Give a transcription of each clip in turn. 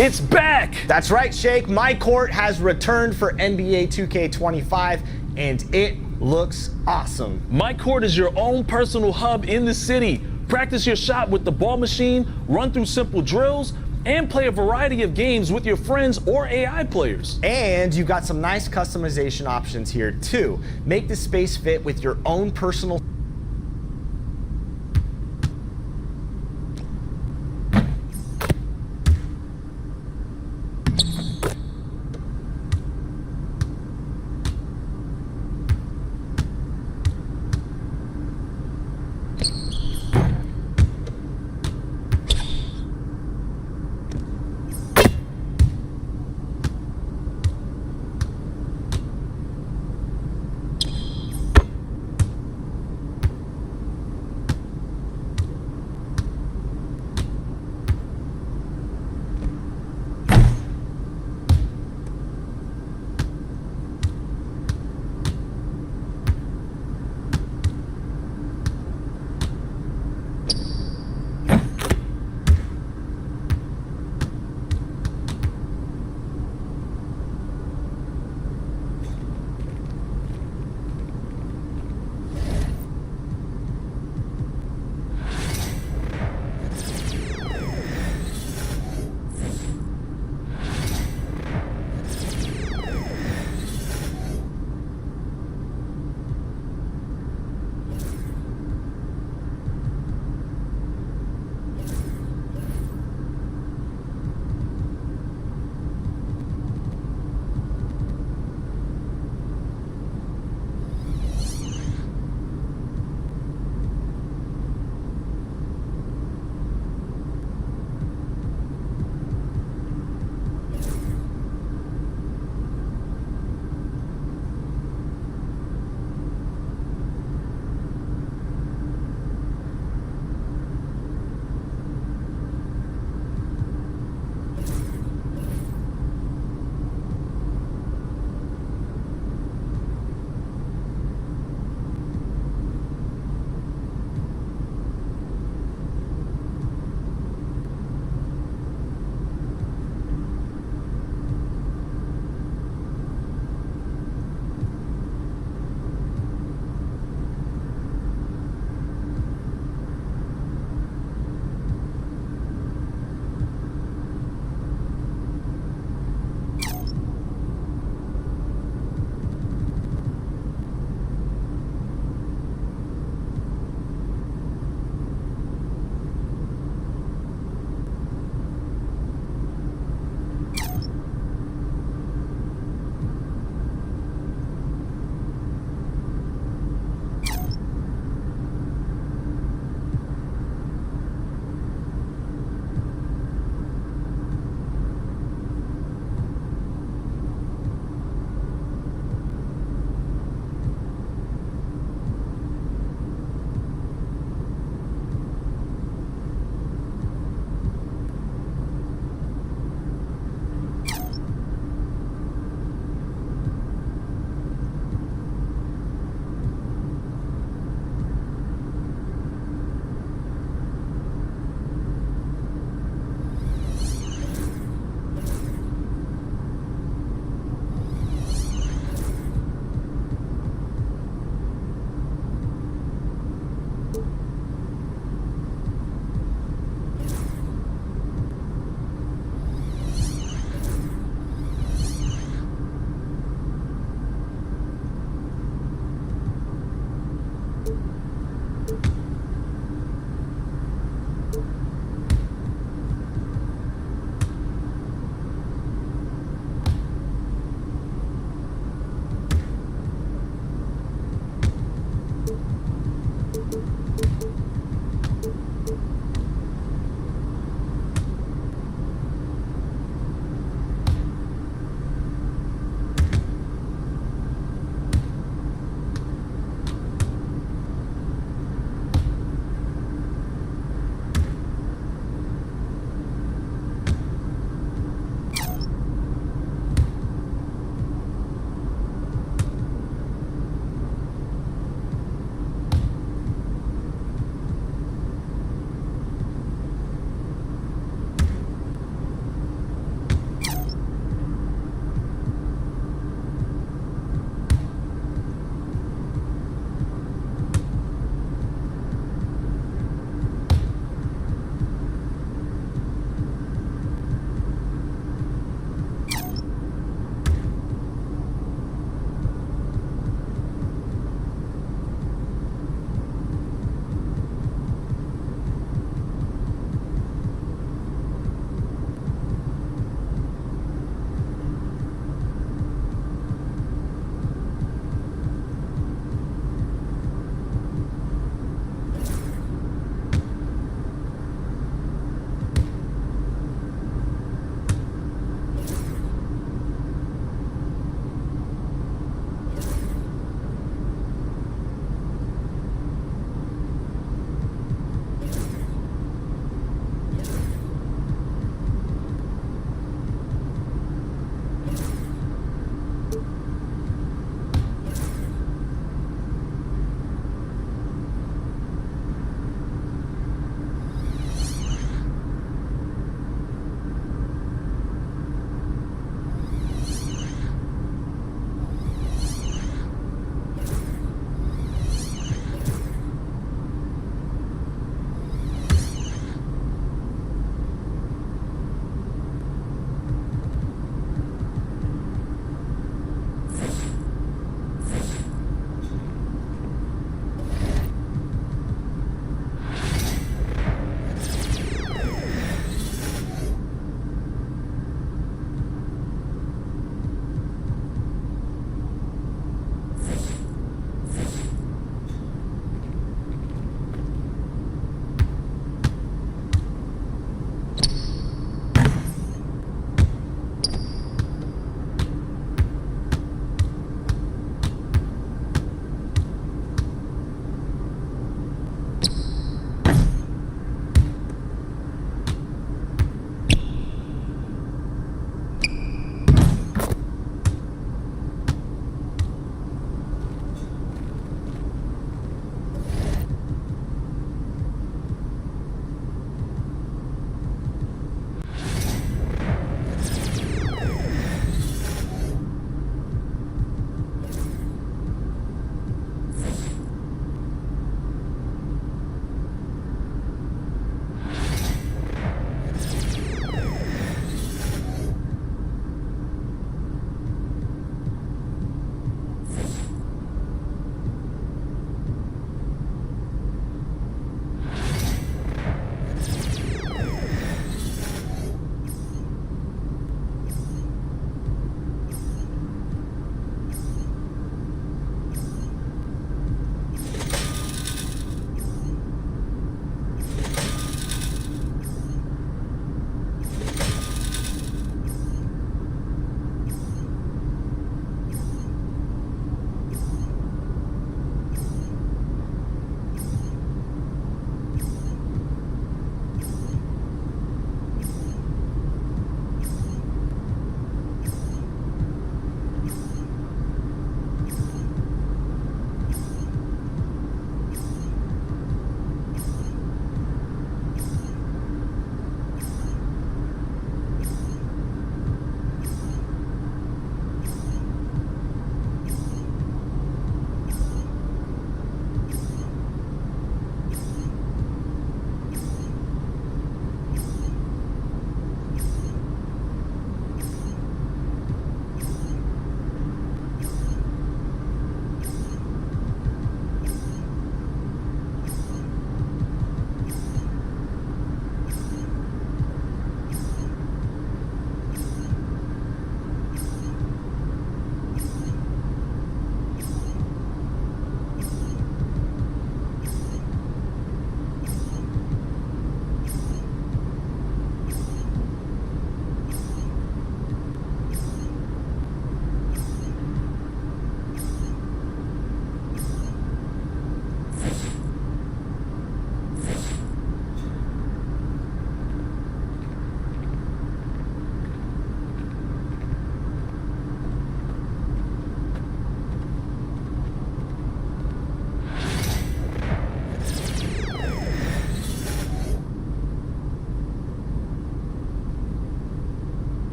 It's back! That's right, Shake. My court has returned for NBA 2K25, and it looks awesome. My court is your own personal hub in the city. Practice your shot with the ball machine, run through simple drills, and play a variety of games with your friends or AI players. And you've got some nice customization options here too. Make the space fit with your own personal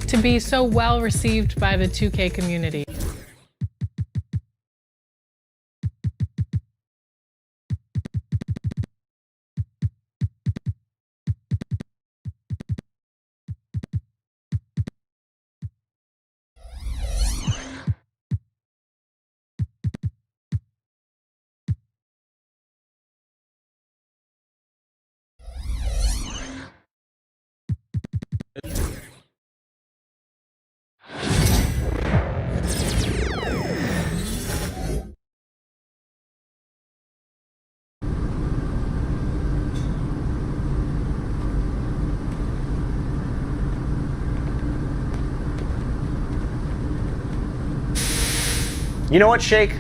to be so well received by the 2K community? You know what, Shake?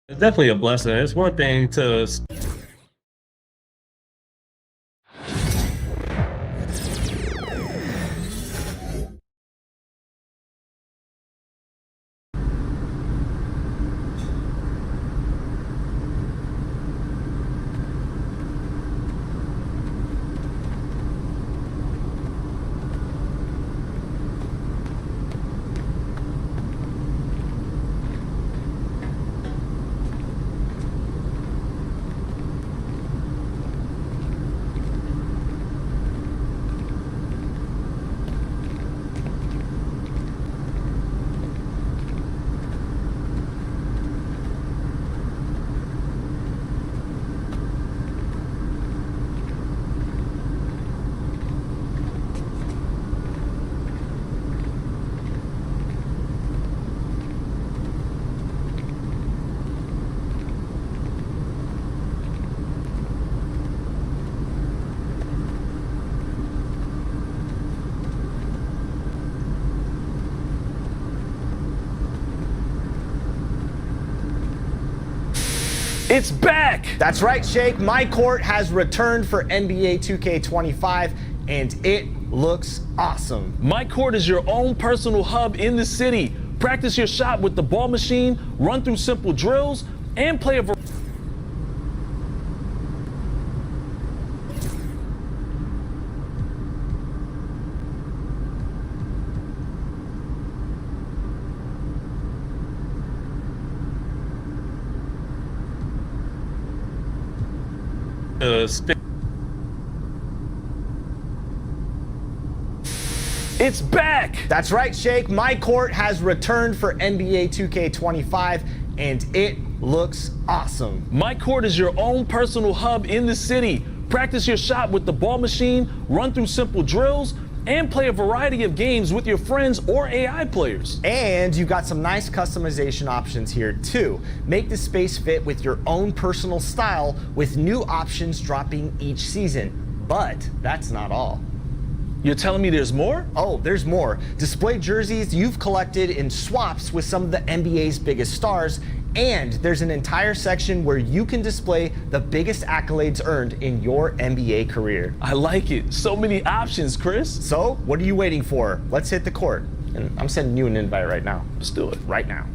It's definitely a blessing. It's one thing to It's back! That's right, Shake. My court has returned for NBA 2K25, and it looks awesome. My court is your own personal hub in the city. Practice your shot with the ball machine, run through simple drills, and play a spin. It's back! That's right, Shake. My court has returned for NBA 2K25, and it looks awesome. My court is your own personal hub in the city. Practice your shot with the ball machine, run through simple drills, and play a variety of games with your friends or AI players. And you've got some nice customization options here too. Make the space fit with your own personal style with new options dropping each season. But that's not all. You're telling me there's more? Oh, there's more. Display jerseys you've collected in swaps with some of the NBA's biggest stars, and there's an entire section where you can display the biggest accolades earned in your NBA career. I like it. So many options, Chris. So, what are you waiting for? Let's hit the court. And I'm sending you an invite right now. Let's do it. Right now.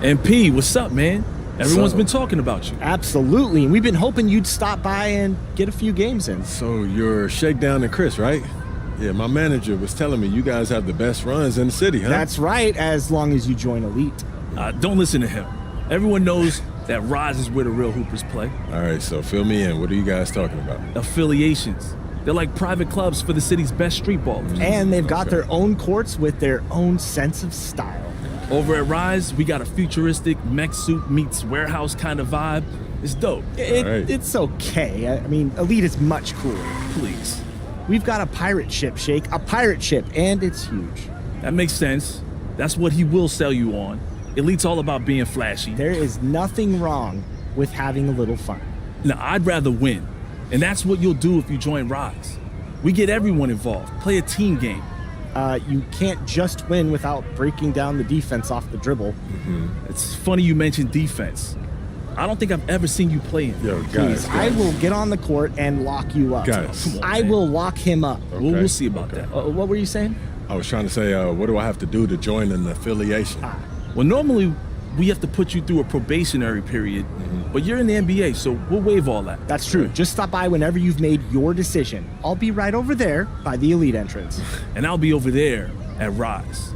And P, what's up, man? Everyone's been talking about you. Absolutely. And we've been hoping you'd stop by and get a few games in. So you're Shakedown and Chris, right? Yeah, my manager was telling me you guys have the best runs in the city, huh? That's right, as long as you join Elite. Don't listen to him. Everyone knows that Rise is where the real hoopers play. All right, so fill me in. What are you guys talking about? Affiliations. They're like private clubs for the city's best street ballers. And they've got their own courts with their own sense of style. Over at Rise, we got a futuristic mech suit meets warehouse kind of vibe. It's dope. Right. It's okay. I mean, Elite is much cooler. Please. We've got a pirate ship, Shake. A pirate ship, and it's huge. That makes sense. That's what he will sell you on. Elite's all about being flashy. There is nothing wrong with having a little fun. Now, I'd rather win. And that's what you'll do if you join Rise. We get everyone involved. Play a team game. You can't just win without breaking down the defense off the dribble. It's funny you mentioned defense. I don't think I've ever seen you play it. Yo, Please, I will get on the court and lock you up. Guys. Come on, I man. will lock him up. We'll see about that. What were you saying? I was trying to say, what do I have to do to join an affiliation? Well, normally we have to put you through a probationary period, but you're in the NBA, so we'll waive all that. That's true. Just stop by whenever you've made your decision. I'll be right over there by the Elite entrance. And I'll be over there at Rise.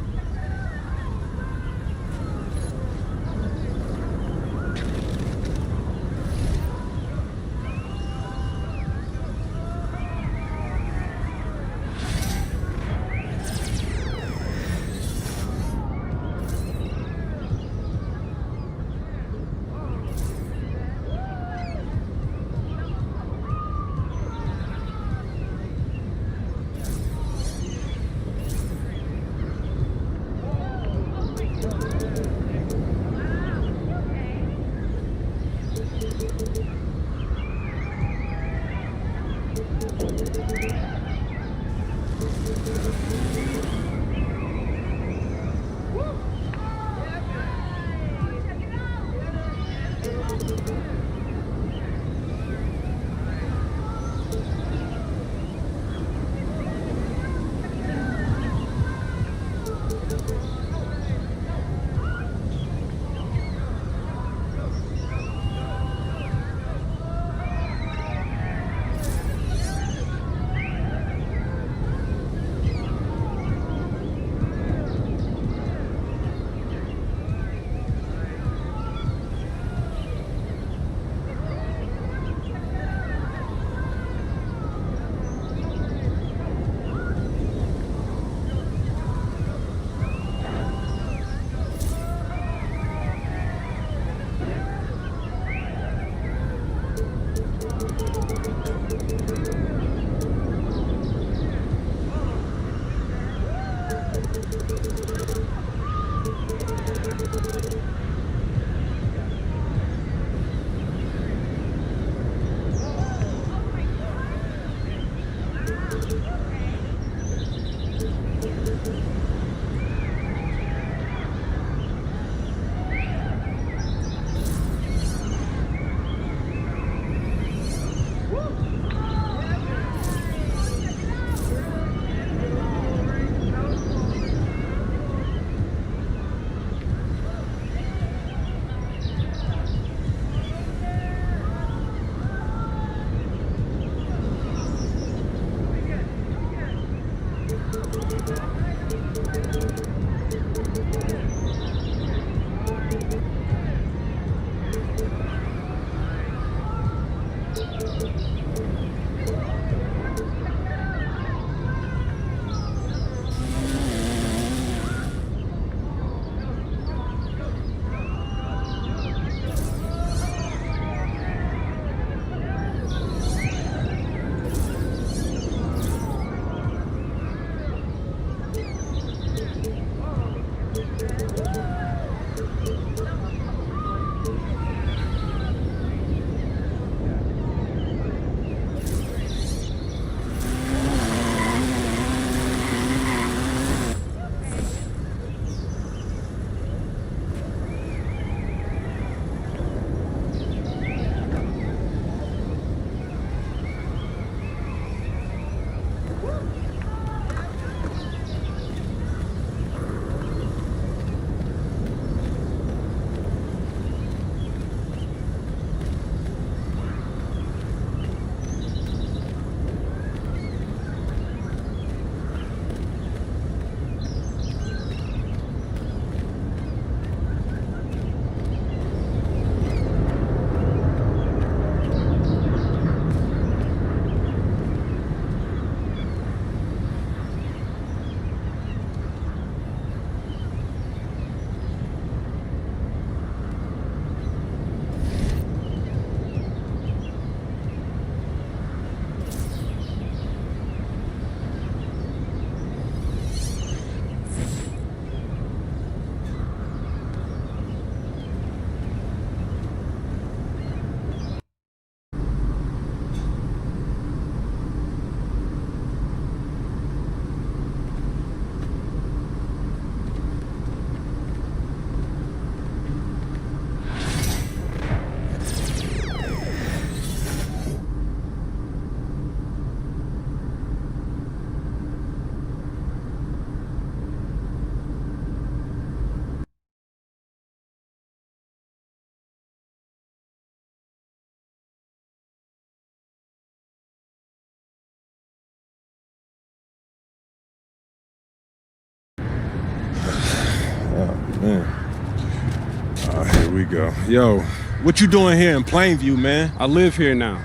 we go. Yo, what you doing here in Plainview, man? I live here now.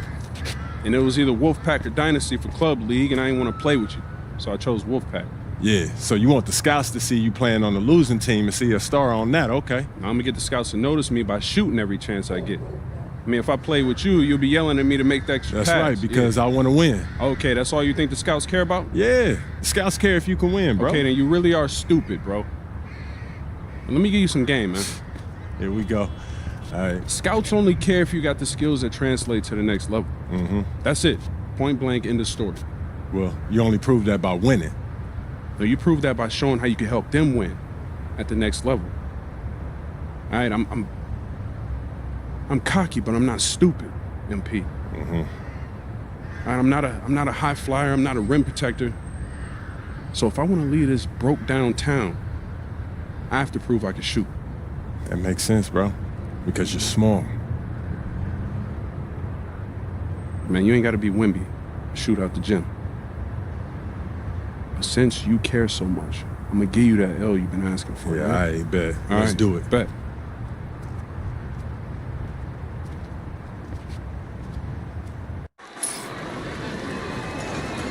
And it was either Wolfpack or Dynasty for Club League, and I didn't want to play with you. So I chose Wolfpack. Yeah, so you want the scouts to see you playing on the losing team and see a star on that, okay. Now I'm going to get the scouts to notice me by shooting every chance I get. I mean, if I play with you, you'll be yelling at me to make the extra pass. That's right, because I want to win. Okay, that's all you think the scouts care about? Yeah, the scouts care if you can win, bro. Okay, then you really are stupid, bro. Let me give you some game, man. Here we go. All right. Scouts only care if you got the skills that translate to the next level. That's it. Point blank, end of story. Well, you only prove that by winning. No, you prove that by showing how you can help them win at the next level. All right, I'm cocky, but I'm not stupid, MP. All right, I'm not a high flyer. I'm not a rim protector. So if I want to lead this broke down town, I have to prove I can shoot. That makes sense, bro. Because you're small. Man, you ain't got to be Wimby. Shoot out the gym. But since you care so much, I'm going to give you that L you've been asking for. Yeah, right? I bet. All Let's right, do it. Bet.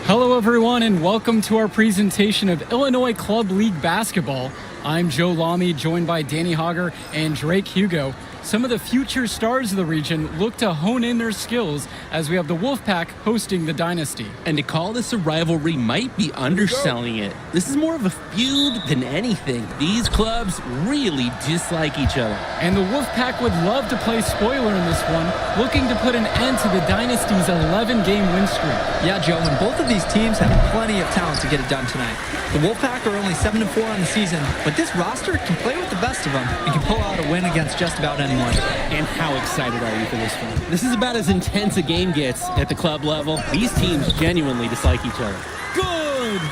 Hello everyone and welcome to our presentation of Illinois Club League Basketball. I'm Joe Lamy, joined by Danny Hogger and Drake Hugo. Some of the future stars of the region look to hone in their skills as we have the Wolfpack hosting the Dynasty. And to call this a rivalry might be underselling it. This is more of a feud than anything. These clubs really dislike each other. And the Wolfpack would love to play spoiler in this one, looking to put an end to the Dynasty's 11-game win streak. Yeah, Joe, and both of these teams have plenty of talent to get it done tonight. The Wolfpack are only 7-4 on the season, but this roster can play with the best of them and can pull out a win against just about anyone. And how excited are you for this one? This is about as intense a game gets at the club level. These teams genuinely dislike each other. Good!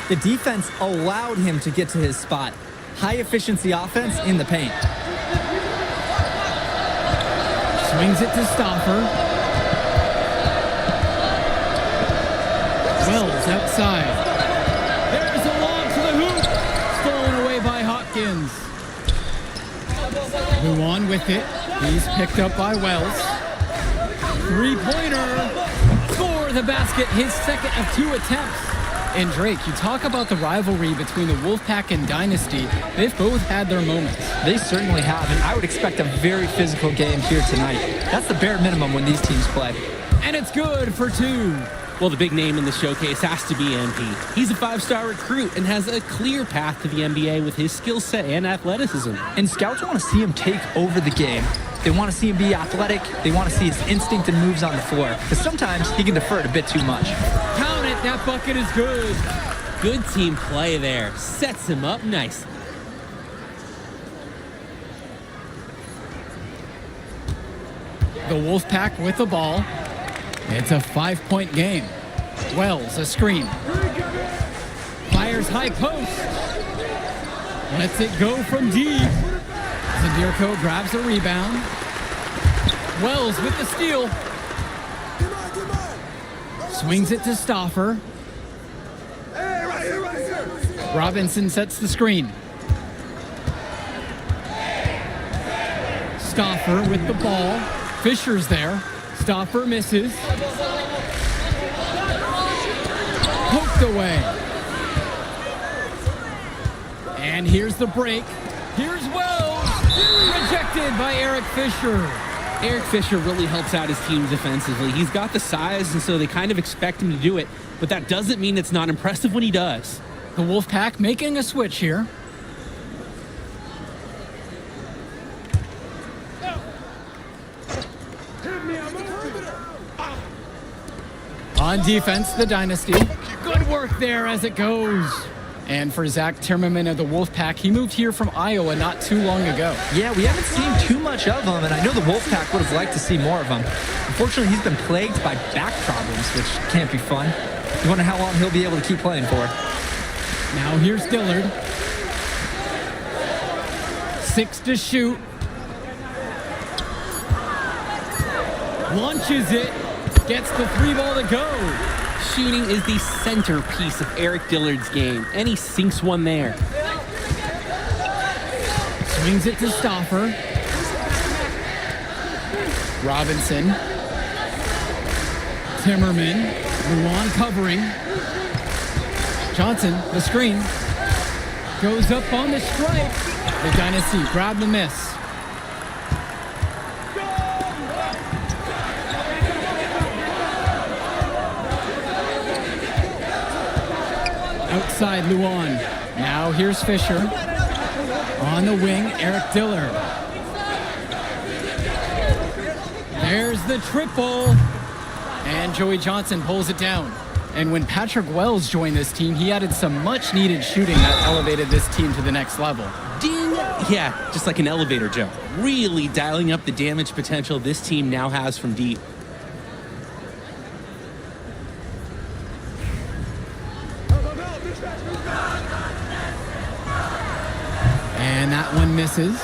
The defense allowed him to get to his spot. High-efficiency offense in the paint. Swings it to Stauffer. Wells outside. There's a lob to the hoop. Stolen away by Hopkins. Luan with it. He's picked up by Wells. Three-pointer. For the basket, his second of 2 attempts. And Drake, you talk about the rivalry between the Wolfpack and Dynasty. They've both had their moments. They certainly have, and I would expect a very physical game here tonight. That's the bare minimum when these teams play. And it's good for 2. Well, the big name in the showcase has to be MP. He's a 5-star recruit and has a clear path to the NBA with his skill set and athleticism. And scouts want to see him take over the game. They want to see him be athletic. They want to see his instinct and moves on the floor. Because sometimes he can defer it a bit too much. Count it, that bucket is good. Good team play there. Sets him up nicely. The Wolfpack with the ball. It's a 5-point game. Wells, a screen. Fires high post. Lets it go from deep. Zadirko grabs a rebound. Wells with the steal. Swings it to Stauffer. Robinson sets the screen. Stauffer with the ball. Fisher's there. Stauffer misses. Poked away. And here's the break. Here's Wells. Rejected by Eric Fisher. Eric Fisher really helps out his team defensively. He's got the size, and so they kind of expect him to do it, but that doesn't mean it's not impressive when he does. The Wolfpack making a switch here. On defense, the Dynasty. Good work there as it goes. And for Zach Timmerman of the Wolfpack, he moved here from Iowa not too long ago. Yeah, we haven't seen too much of him, and I know the Wolfpack would have liked to see more of him. Unfortunately, he's been plagued by back problems, which can't be fun. You wonder how long he'll be able to keep playing for. Now here's Dillard. 6 to shoot. Launches it. Gets the 3 ball to go. Shooting is the centerpiece of Eric Dillard's game, and he sinks one there. Swings it to Stauffer. Robinson. Timmerman. Luan covering. Johnson, the screen. Goes up on the stripe. The Dynasty grab the miss. Outside Luan. Now here's Fisher. On the wing, Eric Dillard. There's the triple. And Joey Johnson pulls it down. And when Patrick Wells joined this team, he added some much-needed shooting that elevated this team to the next level. Ding! Yeah, just like an elevator jump. Really dialing up the damage potential this team now has from deep. And that one misses.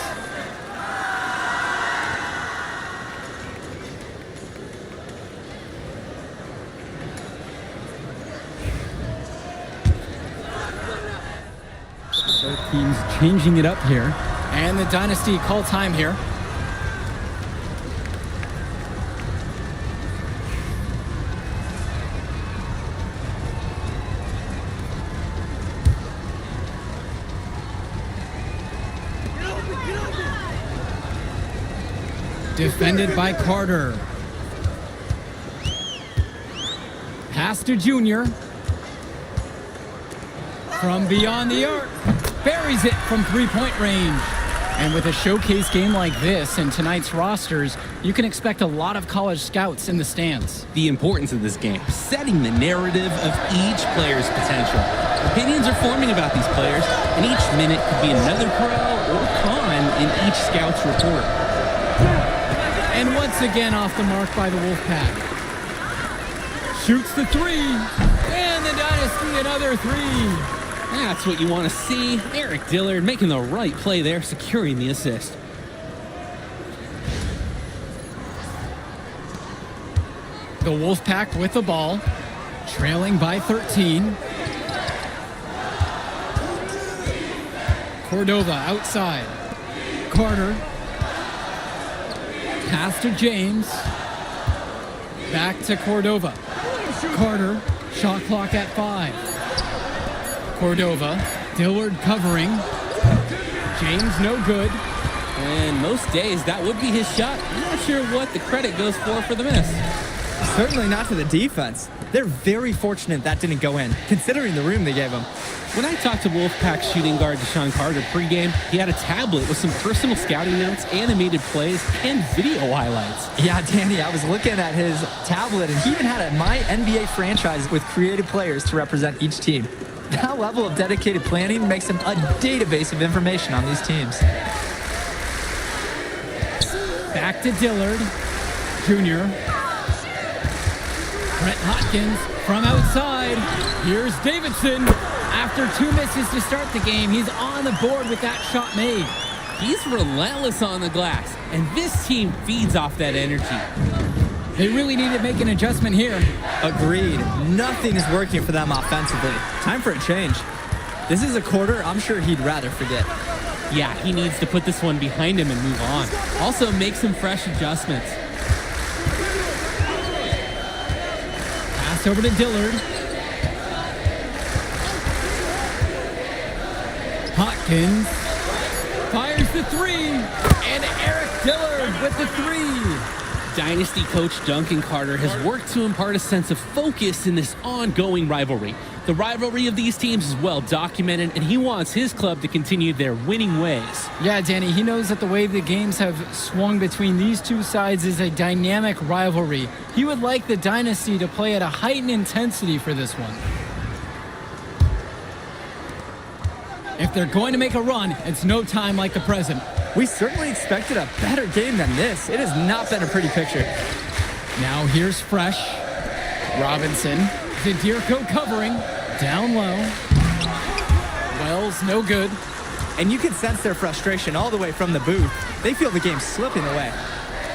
Both teams changing it up here. And the Dynasty call time here. Defended by Carter. Pass to Junior. From beyond the arc. Buries it from three-point range. And with a showcase game like this in tonight's rosters, you can expect a lot of college scouts in the stands. The importance of this game, setting the narrative of each player's potential. Opinions are forming about these players, and each minute could be another pro or con in each scout's report. And once again off the mark by the Wolfpack. Shoots the three. And the Dynasty another three. That's what you want to see. Eric Dillard making the right play there, securing the assist. The Wolfpack with the ball, trailing by 13. Cordova outside. Carter. Pass to James. Back to Cordova. Carter, shot clock at 5. Cordova, Dillard covering. James no good. And most days that would be his shot. I'm not sure what the credit goes for the miss. Certainly not to the defense. They're very fortunate that didn't go in, considering the room they gave him. When I talked to Wolfpack shooting guard Deshaun Carter pregame, he had a tablet with some personal scouting notes, animated plays, and video highlights. Yeah, Danny, I was looking at his tablet, and he even had a My NBA franchise with creative players to represent each team. That level of dedicated planning makes him a database of information on these teams. Back to Dillard. Junior. Brett Hotkins from outside. Here's Davidson. After 2 misses to start the game, he's on the board with that shot made. He's relentless on the glass, and this team feeds off that energy. They really need to make an adjustment here. Agreed. Nothing is working for them offensively. Time for a change. This is a quarter I'm sure he'd rather forget. Yeah, he needs to put this one behind him and move on. Also, make some fresh adjustments. Pass over to Dillard. Hotkins fires the three. And Eric Dillard with the three. Dynasty coach Duncan Carter has worked to impart a sense of focus in this ongoing rivalry. The rivalry of these teams is well documented, and he wants his club to continue their winning ways. Yeah, Danny, he knows that the way the games have swung between these two sides is a dynamic rivalry. He would like the Dynasty to play at a heightened intensity for this one. If they're going to make a run, it's no time like the present. We certainly expected a better game than this. It has not been a pretty picture. Now here's Fresh. Robinson. Zadirko covering. Down low. Wells, no good. And you can sense their frustration all the way from the booth. They feel the game slipping away.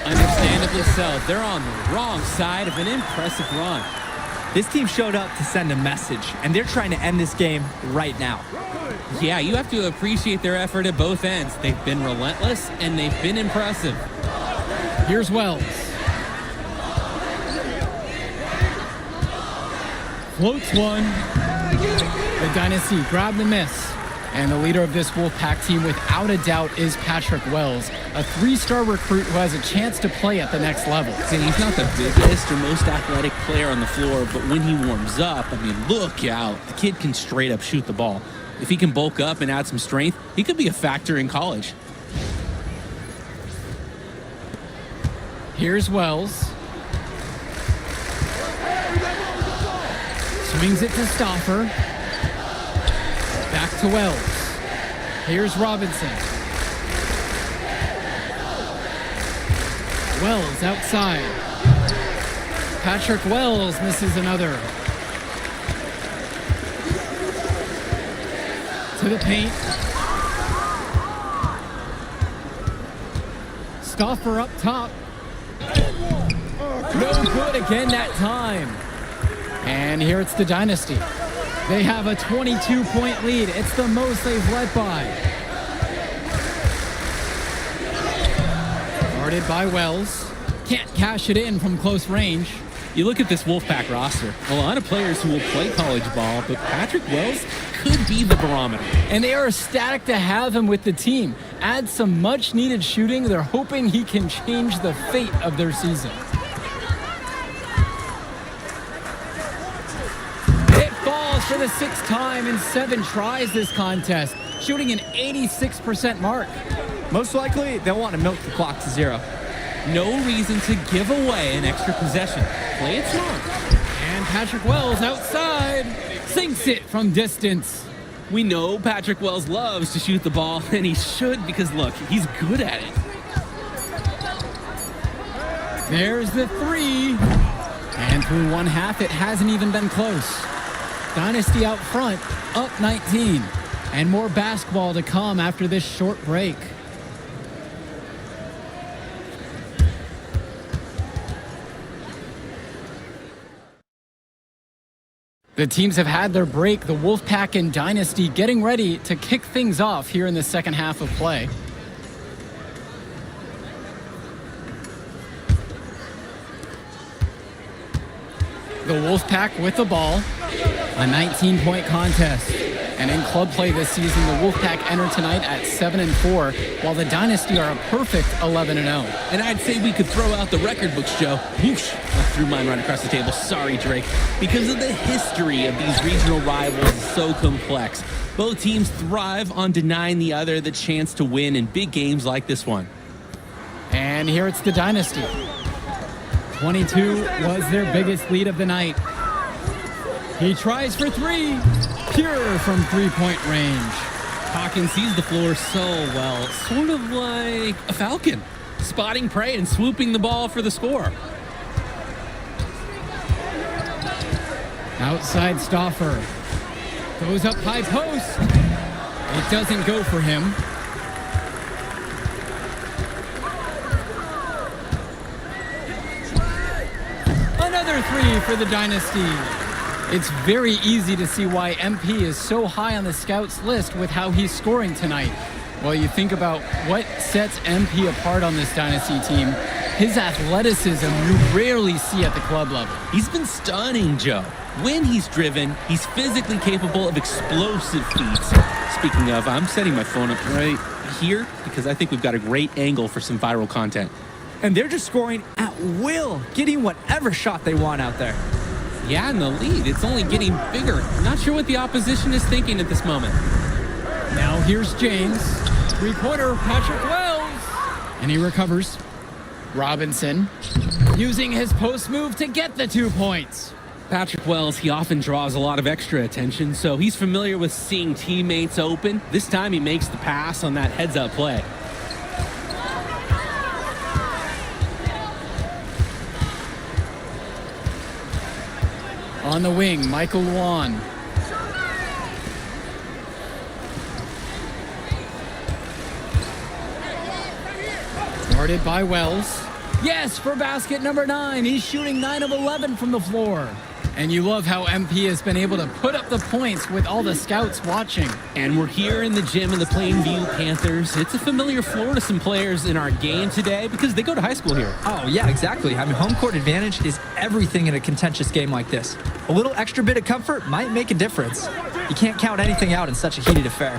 Understandably so. They're on the wrong side of an impressive run. This team showed up to send a message, and they're trying to end this game right now. Yeah, you have to appreciate their effort at both ends. They've been relentless, and they've been impressive. Here's Wells. Floats one. The Dynasty grab the miss. And the leader of this Wolfpack team, without a doubt, is Patrick Wells, a 3-star recruit who has a chance to play at the next level. See, he's not the biggest or most athletic player on the floor, but when he warms up, I mean, look out. The kid can straight up shoot the ball. If he can bulk up and add some strength, he could be a factor in college. Here's Wells. Swings it to Stauffer. Back to Wells. Here's Robinson. Wells outside. Patrick Wells misses another. To the paint. Stauffer up top. No good again that time. And here it's the Dynasty. They have a 22-point lead. It's the most they've led by. Guarded by Wells. Can't cash it in from close range. You look at this Wolfpack roster, a lot of players who will play college ball, but Patrick Wells could be the barometer. And they are ecstatic to have him with the team. Add some much-needed shooting. They're hoping he can change the fate of their season. For the 6th time in 7 tries this contest, shooting an 86% mark. Most likely, they'll want to milk the clock to 0. No reason to give away an extra possession. Play it smart. And Patrick Wells outside sinks it from distance. We know Patrick Wells loves to shoot the ball, and he should because, look, he's good at it. There's the 3. And through one half, it hasn't even been close. Dynasty out front, up 19. And more basketball to come after this short break. The teams have had their break. The Wolfpack and Dynasty getting ready to kick things off here in the second half of play. The Wolfpack with the ball. A 19-point contest. And in club play this season, the Wolfpack enter tonight at 7-4, while the Dynasty are a perfect 11-0. And I'd say we could throw out the record books, Joe. Whoosh! I threw mine right across the table. Sorry, Drake. Because of the history of these regional rivals is so complex. Both teams thrive on denying the other the chance to win in big games like this one. And here it's the Dynasty. 22 was their biggest lead of the night. He tries for 3. Pure from 3-point range. Hawkins sees the floor so well, sort of like a falcon, spotting prey and swooping the ball for the score. Outside Stauffer. Goes up high post. It doesn't go for him. Another 3 for the Dynasty. It's very easy to see why MP is so high on the scouts list with how he's scoring tonight. Well, you think about what sets MP apart on this Dynasty team. His athleticism you rarely see at the club level. He's been stunning, Joe. When he's driven, he's physically capable of explosive feats. Speaking of, I'm setting my phone up right here because I think we've got a great angle for some viral content. And they're just scoring at will, getting whatever shot they want out there. Yeah, and the lead, it's only getting bigger. Not sure what the opposition is thinking at this moment. Now here's James. 3-pointer, Patrick Wells. And he recovers. Robinson using his post move to get the 2 points. Patrick Wells, he often draws a lot of extra attention, so he's familiar with seeing teammates open. This time he makes the pass on that heads-up play. On the wing, Michael Luan. Guarded by Wells. Yes, for basket number 9. He's shooting 9 of 11 from the floor. And you love how MP has been able to put up the points with all the scouts watching. And we're here in the gym of the Plainview Panthers. It's a familiar floor to some players in our game today because they go to high school here. Oh, yeah, exactly. I mean, home court advantage is everything in a contentious game like this. A little extra bit of comfort might make a difference. You can't count anything out in such a heated affair.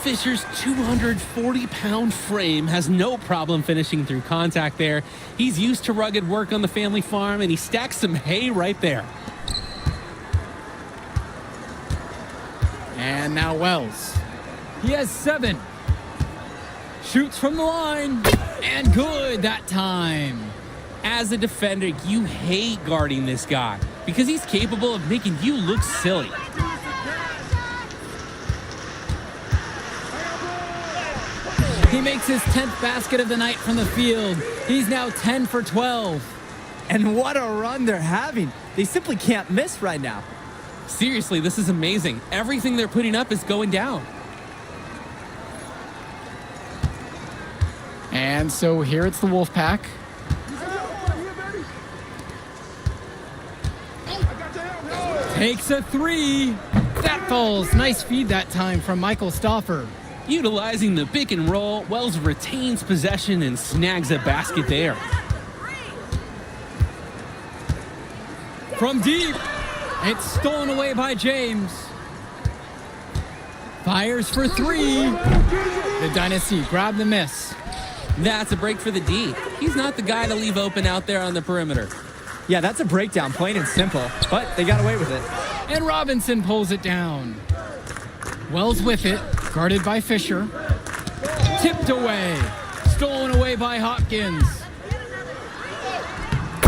Fisher's 240-pound frame has no problem finishing through contact there. He's used to rugged work on the family farm, and he stacks some hay right there. And now Wells. He has 7. Shoots from the line. And good that time. As a defender, you hate guarding this guy because he's capable of making you look silly. He makes his 10th basket of the night from the field. He's now 10 for 12. And what a run they're having. They simply can't miss right now. Seriously, this is amazing. Everything they're putting up is going down. And so here it's the Wolfpack. Takes a 3. That falls. Nice feed that time from Michael Stauffer. Utilizing the pick and roll, Wells retains possession and snags a basket there. From deep. It's stolen away by James. Fires for 3. The Dynasty grab the miss. That's a break for the D. He's not the guy to leave open out there on the perimeter. Yeah, that's a breakdown, plain and simple, but they got away with it. And Robinson pulls it down. Wells with it, guarded by Fisher. Tipped away. Stolen away by Hopkins.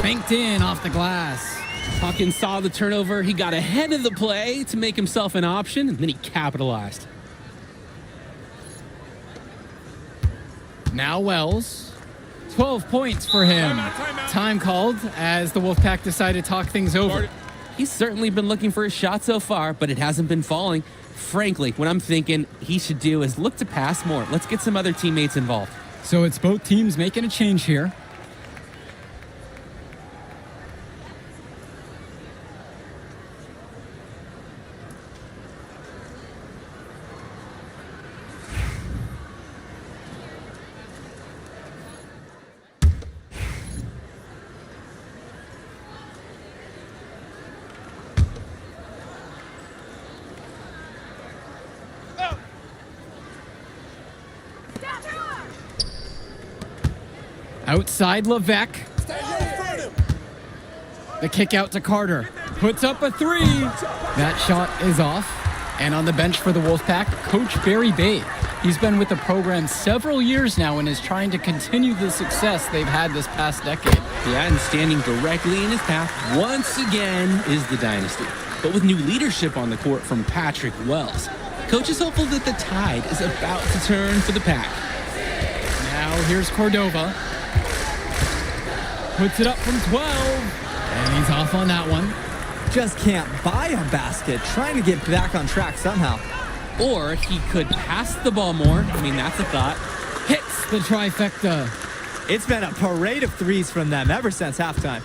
Banked in off the glass. Hawkins saw the turnover. He got ahead of the play to make himself an option, and then he capitalized. Now Wells. 12 points for him. Time called as the Wolfpack decide to talk things over. He's certainly been looking for a shot so far, but it hasn't been falling. Frankly, what I'm thinking he should do is look to pass more. Let's get some other teammates involved. So it's both teams making a change here. Outside Levesque. The kick out to Carter. Puts up a 3. That shot is off. And on the bench for the Wolfpack, Coach Barry Bay. He's been with the program several years now and is trying to continue the success they've had this past decade. Yeah, and standing directly in his path once again is the Dynasty. But with new leadership on the court from Patrick Wells, Coach is hopeful that the tide is about to turn for the Pack. Now here's Cordova. Puts it up from 12. And he's off on that one. Just can't buy a basket, trying to get back on track somehow. Or he could pass the ball more. I mean, that's a thought. Hits the trifecta. It's been a parade of threes from them ever since halftime.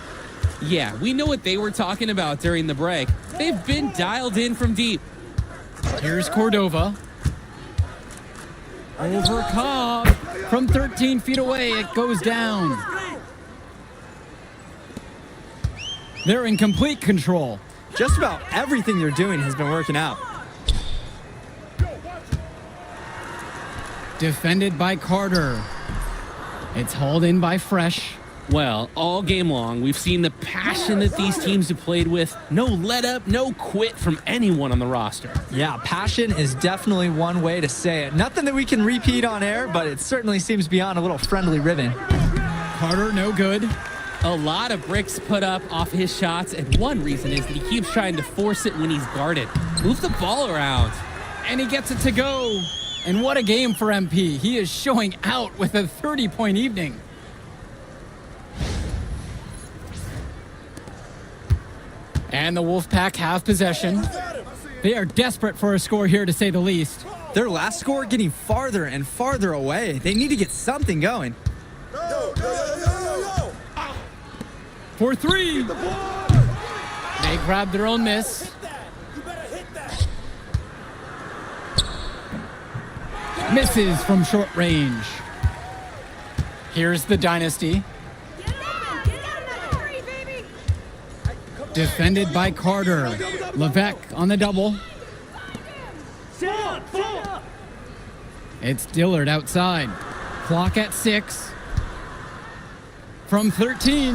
Yeah, we know what they were talking about during the break. They've been dialed in from deep. Here's Cordova. Over Cobb. From 13 feet away, it goes down. They're in complete control. Just about everything they're doing has been working out. Defended by Carter. It's hauled in by Fresh. Well, all game long, we've seen the passion that these teams have played with. No let up, no quit from anyone on the roster. Yeah, passion is definitely one way to say it. Nothing that we can repeat on air, but it certainly seems beyond a little friendly ribbon. Carter, no good. A lot of bricks put up off his shots, and one reason is that he keeps trying to force it when he's guarded. Move the ball around. And he gets it to go. And what a game for MP. He is showing out with a 30-point evening. And the Wolfpack have possession. They are desperate for a score here, to say the least. Their last score getting farther and farther away. They need to get something going. For 3. They grab their own miss. Misses from short range. Here's the Dynasty. Defended by Carter. Levesque on the double. It's Dillard outside. Clock at 6. From 13.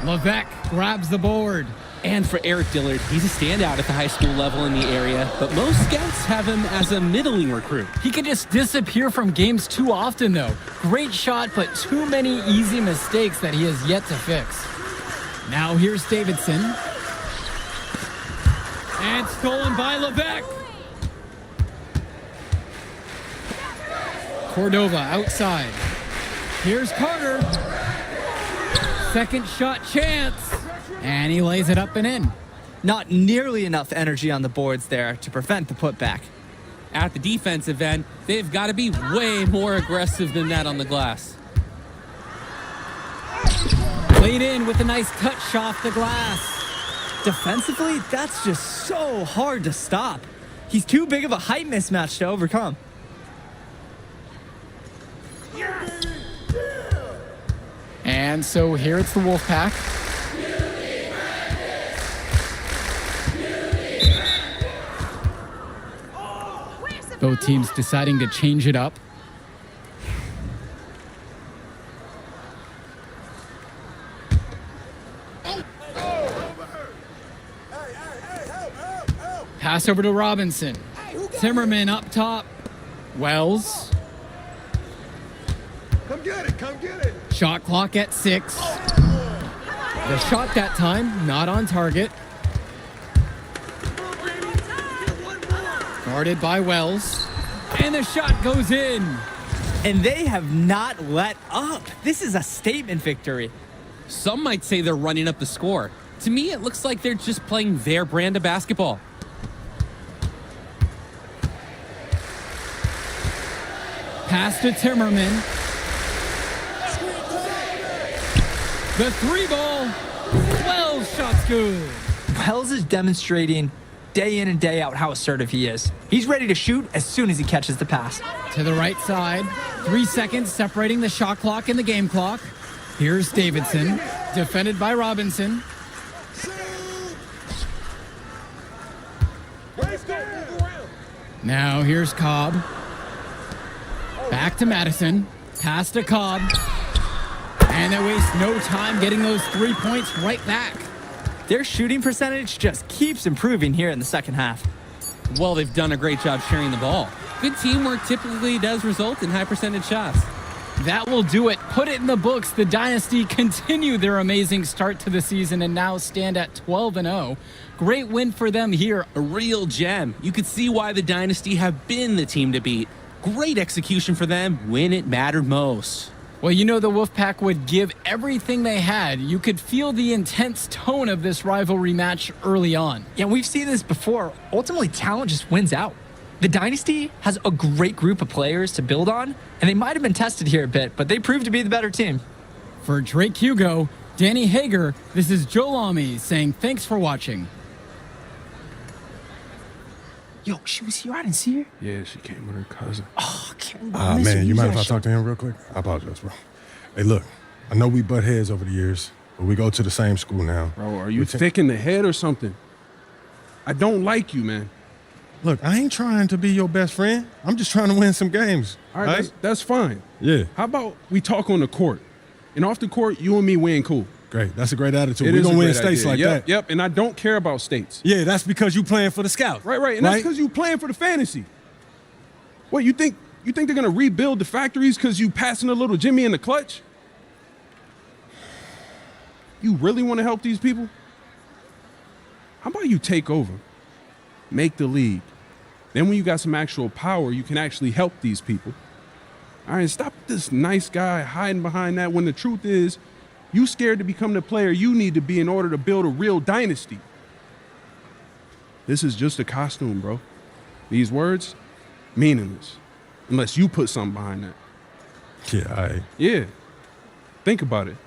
Levesque grabs the board. And for Eric Dillard, he's a standout at the high school level in the area, but most scouts have him as a middling recruit. He can just disappear from games too often, though. Great shot, but too many easy mistakes that he has yet to fix. Now here's Davidson. And stolen by Levesque. Cordova outside. Here's Carter. Second shot chance. And he lays it up and in. Not nearly enough energy on the boards there to prevent the putback. At the defensive end, they've got to be way more aggressive than that on the glass. Played in with a nice touch off the glass. Defensively, that's just so hard to stop. He's too big of a height mismatch to overcome. And so here it's the Wolfpack. Both teams deciding to change it up. Pass over to Robinson. Zimmerman up top. Wells. Come get it, come get it. Shot clock at 6. The shot that time, not on target. Guarded by Wells. And the shot goes in. And they have not let up. This is a statement victory. Some might say they're running up the score. To me, it looks like they're just playing their brand of basketball. Pass to Timmerman. The 3 ball. Wells shot's good. Wells is demonstrating day in and day out how assertive he is. He's ready to shoot as soon as he catches the pass. To the right side. 3 seconds separating the shot clock and the game clock. Here's Davidson. Defended by Robinson. Now here's Cobb. Back to Madison. Pass to Cobb. And they waste no time getting those 3 points right back. Their shooting percentage just keeps improving here in the second half. Well, they've done a great job sharing the ball. Good teamwork typically does result in high percentage shots. That will do it. Put it in the books. The Dynasty continue their amazing start to the season and now stand at 12-0. Great win for them here. A real gem. You could see why the Dynasty have been the team to beat. Great execution for them when it mattered most. Well, you know the Wolfpack would give everything they had. You could feel the intense tone of this rivalry match early on. Yeah, we've seen this before. Ultimately, talent just wins out. The Dynasty has a great group of players to build on, and they might have been tested here a bit, but they proved to be the better team. For Drake Hugo, Danny Hager, this is Joe Lamy saying thanks for watching. Yo, she was here. I didn't see her. Yeah, she came with her cousin. Oh, I can't miss her. Man, you mind if I Use that talk to him real quick? I apologize, bro. Hey, look, I know we butt heads over the years, but we go to the same school now. Bro, are you thick in the head or something? I don't like you, man. Look, I ain't trying to be your best friend. I'm just trying to win some games. All right, that's fine. Yeah. How about we talk on the court? And off the court, you and me win cool. Great. That's a great attitude. It We're is going a to win great states idea. like Yep, that. Yep, and I don't care about states. Yeah, that's because you playing for the Scouts. Right, and that's because you playing for the fantasy. What, you think they're going to rebuild the factories because you passing a little Jimmy in the clutch? You really want to help these people? How about you take over, make the league? Then when you got some actual power, you can actually help these people. All right, stop this nice guy hiding behind that when the truth is, you scared to become the player you need to be in order to build a real dynasty. This is just a costume, bro. These words, meaningless, unless you put something behind that. Yeah, Yeah, think about it.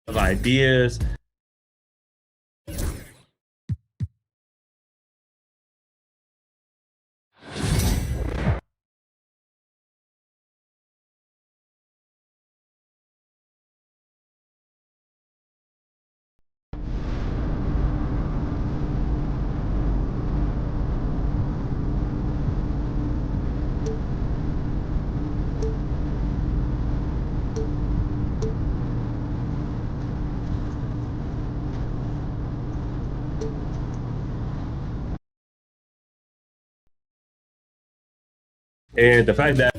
of ideas. And the fact that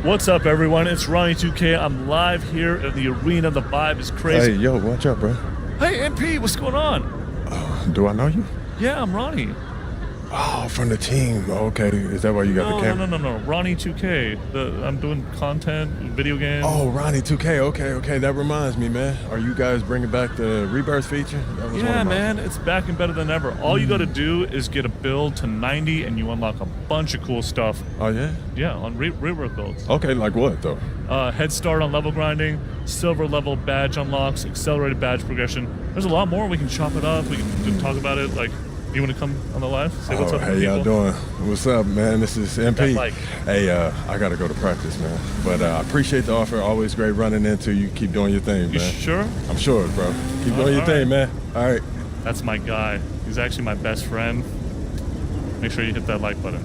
What's up, everyone? It's Ronnie2K. I'm live here at the arena. The vibe is crazy. Hey, yo, watch up, bro. Hey, MP, what's going on? Do I know you? Yeah, I'm Ronnie. Oh, from the team. Okay, is that why you got the camera? No. Ronnie2K. I'm doing content, video games. Oh, Ronnie2K. Okay. That reminds me, man. Are you guys bringing back the rebirth feature? That was Yeah, man. It's back and better than ever. All you got to do is get a build to 90, and you unlock a bunch of cool stuff. Oh, yeah? Yeah, on rework builds. Okay, like what, though? Head start on level grinding, silver level badge unlocks, accelerated badge progression. There's a lot more. We can chop it up. We can talk about it. Like, you want to come on the live? Say what's up to hey, y'all people? doing? What's up, man? This is MP. Hey, I got to go to practice, man. But I appreciate the offer. Always great running into you. Keep doing your thing, man. You sure? I'm sure, bro. Keep doing your thing, man. All right. That's my guy. He's actually my best friend. Make sure you hit that like button.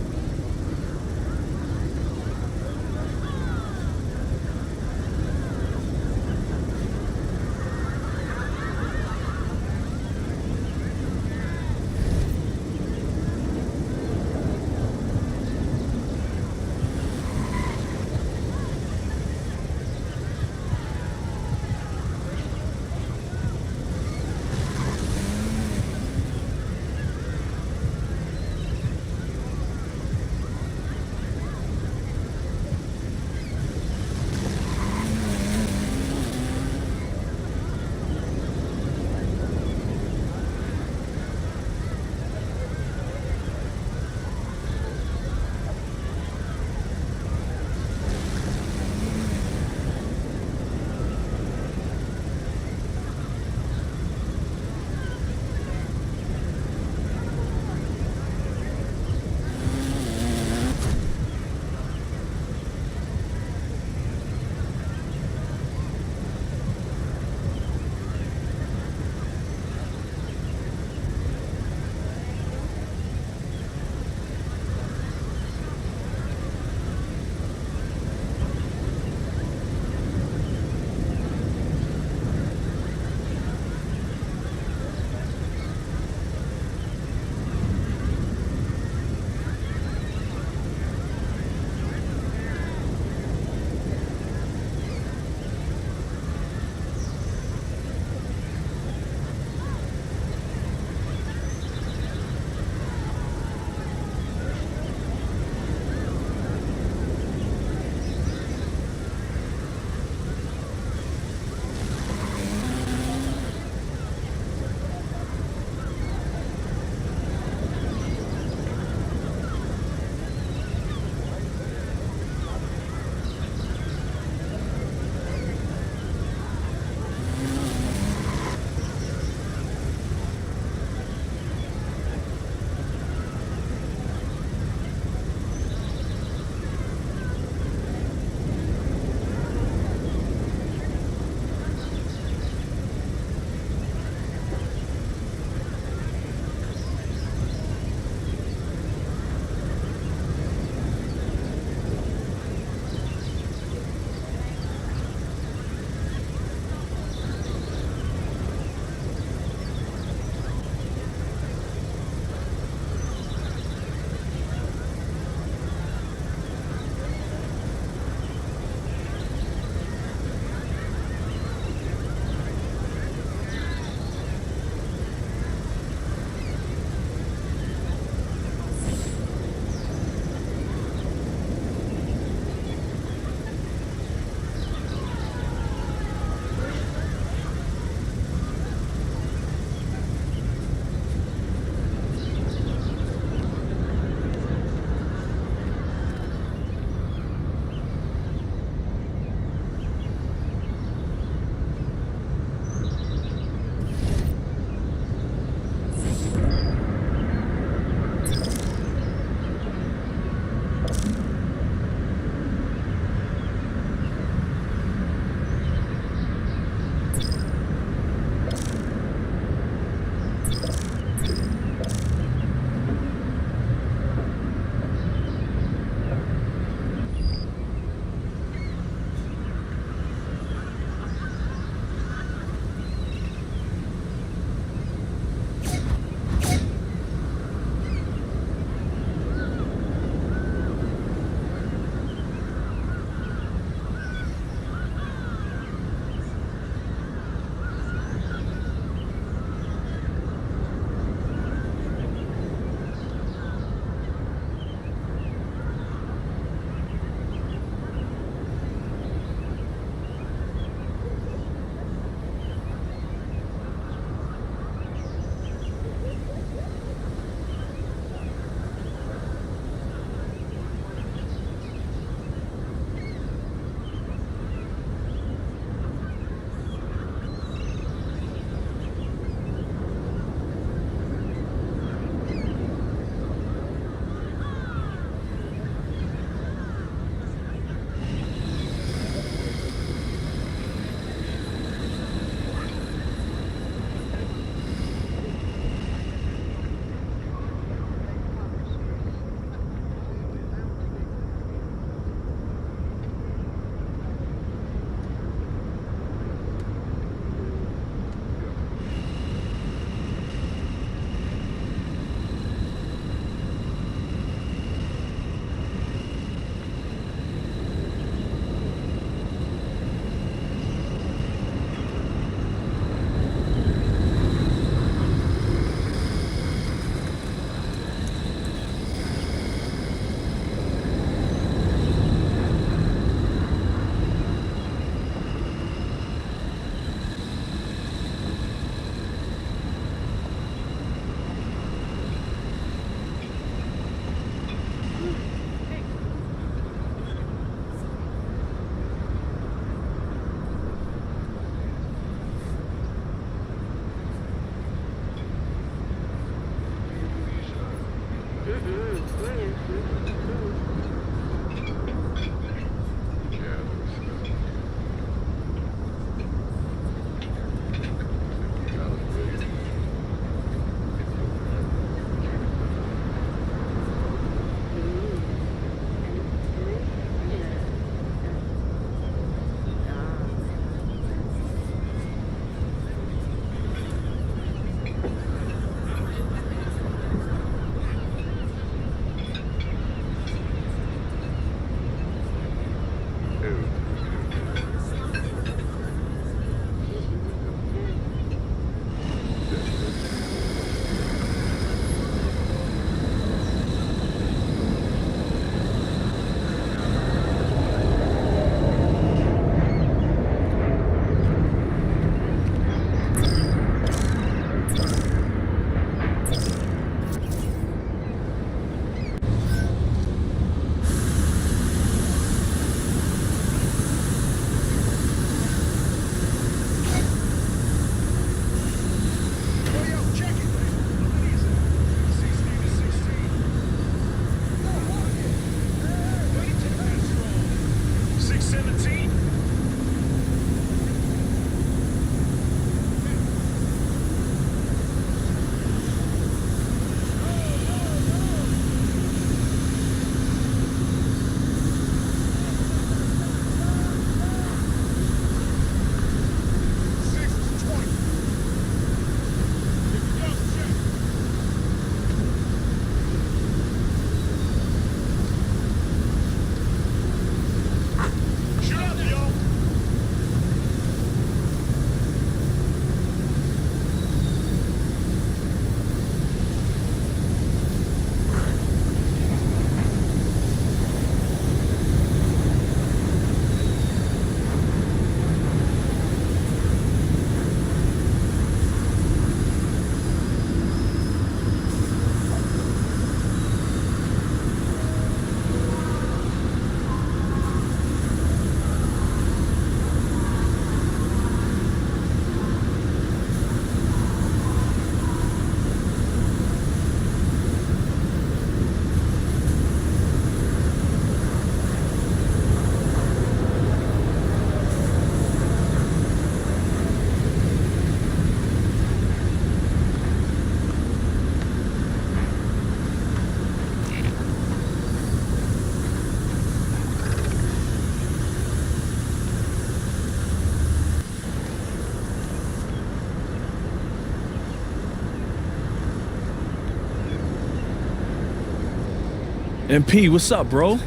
MP, what's up, bro?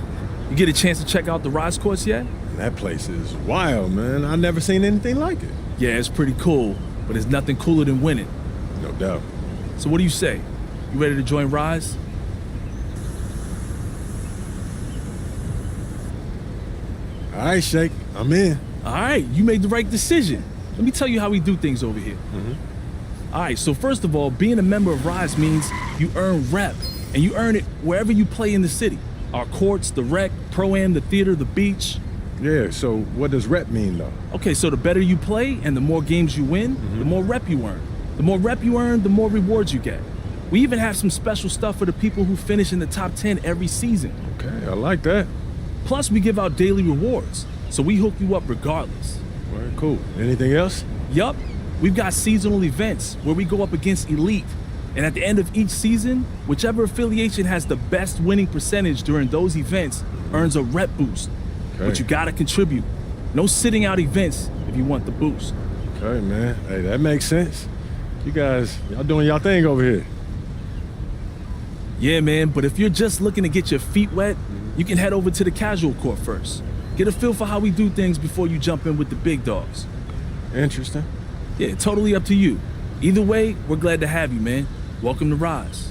You get a chance to check out the Rise course yet? That place is wild, man. I've never seen anything like it. Yeah, it's pretty cool, but there's nothing cooler than winning. No doubt. So what do you say? You ready to join Rise? All right, Shake, I'm in. All right, you made the right decision. Let me tell you how we do things over here. All right, so first of all, being a member of Rise means you earn rep, and you earn it wherever you play in the city. Our courts, the rec, pro-am, the theater, the beach. Yeah, so what does rep mean, though? Okay, so the better you play and the more games you win, the more rep you earn. The more rep you earn, the more rewards you get. We even have some special stuff for the people who finish in the top 10 every season. Okay, I like that. Plus, we give out daily rewards, so we hook you up regardless. All right, cool. Anything else? Yup, we've got seasonal events where we go up against elite. And at the end of each season, whichever affiliation has the best winning percentage during those events earns a rep boost. Okay. But you gotta contribute. No sitting out events if you want the boost. Okay, man. Hey, that makes sense. You guys, y'all doing y'all thing over here. Yeah, man, but if you're just looking to get your feet wet, you can head over to the casual court first. Get a feel for how we do things before you jump in with the big dogs. Interesting. Yeah, totally up to you. Either way, we're glad to have you, man. Welcome to Rise.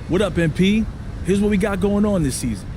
What up, MP? Here's what we got going on this season.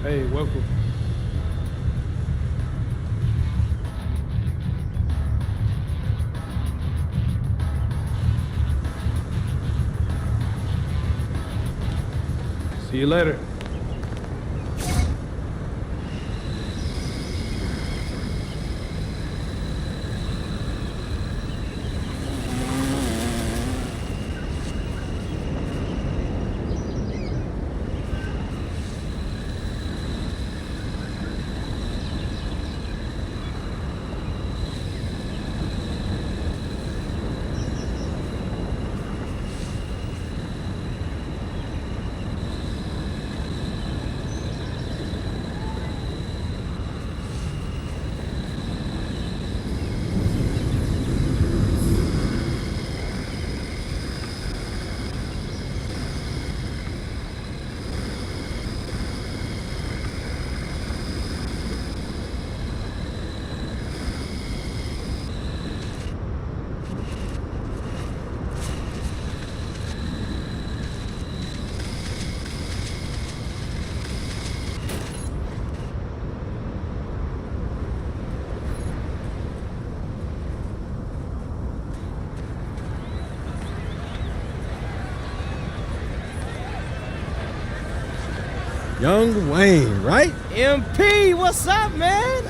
Hey, welcome. See you later. Young Wayne, right? MP, what's up, man?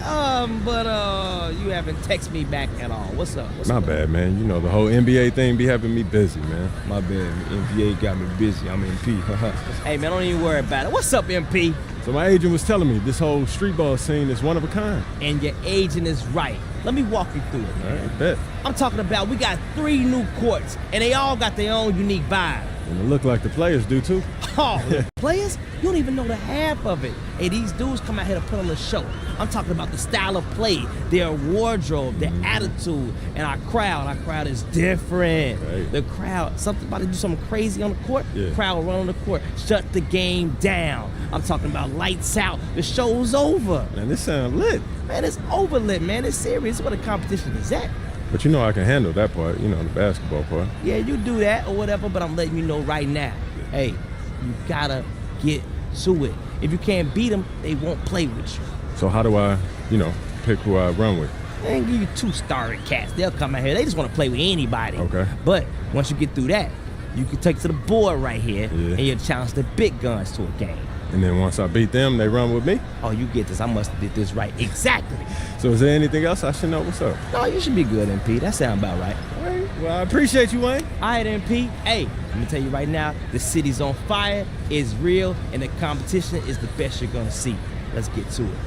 You haven't texted me back at all. What's up? My bad, man. You know, the whole NBA thing be having me busy, man. My bad. NBA got me busy. I'm MP. Hey, man, don't even worry about it. What's up, MP? So my agent was telling me this whole street ball scene is one of a kind. And your agent is right. Let me walk you through it, man. All right, bet. I'm talking about we got 3 new courts, and they all got their own unique vibe. And it look like the players do, too. Oh, the players? You don't even know the half of it. Hey, these dudes come out here to put on a show. I'm talking about the style of play, their wardrobe, their attitude, and our crowd. Our crowd is different. Right. The crowd, something about to do something crazy on the court, Yeah. crowd will run on the court, shut the game down. I'm talking about lights out. The show's over. Man, this sound lit. Man, it's over lit, man. It's serious. What a competition is that? But you know I can handle that part, you know, the basketball part. Yeah, you do that or whatever, but I'm letting you know right now. Hey, you gotta get to it. If you can't beat them, they won't play with you. So how do I, you know, pick who I run with? They ain't give you 2 starry cats. They'll come out here. They just want to play with anybody. Okay. But once you get through that, you can take to the board right here, Yeah. and you'll challenge the big guns to a game. And then once I beat them, they run with me? Oh, you get this. I must have did this right. Exactly. So is there anything else I should know? What's up? No, you should be good, MP. That sound about right. All right. Well, I appreciate you, Wayne. All right, MP. Hey, let me tell you right now, the city's on fire, it's real, and the competition is the best you're gonna see. Let's get to it.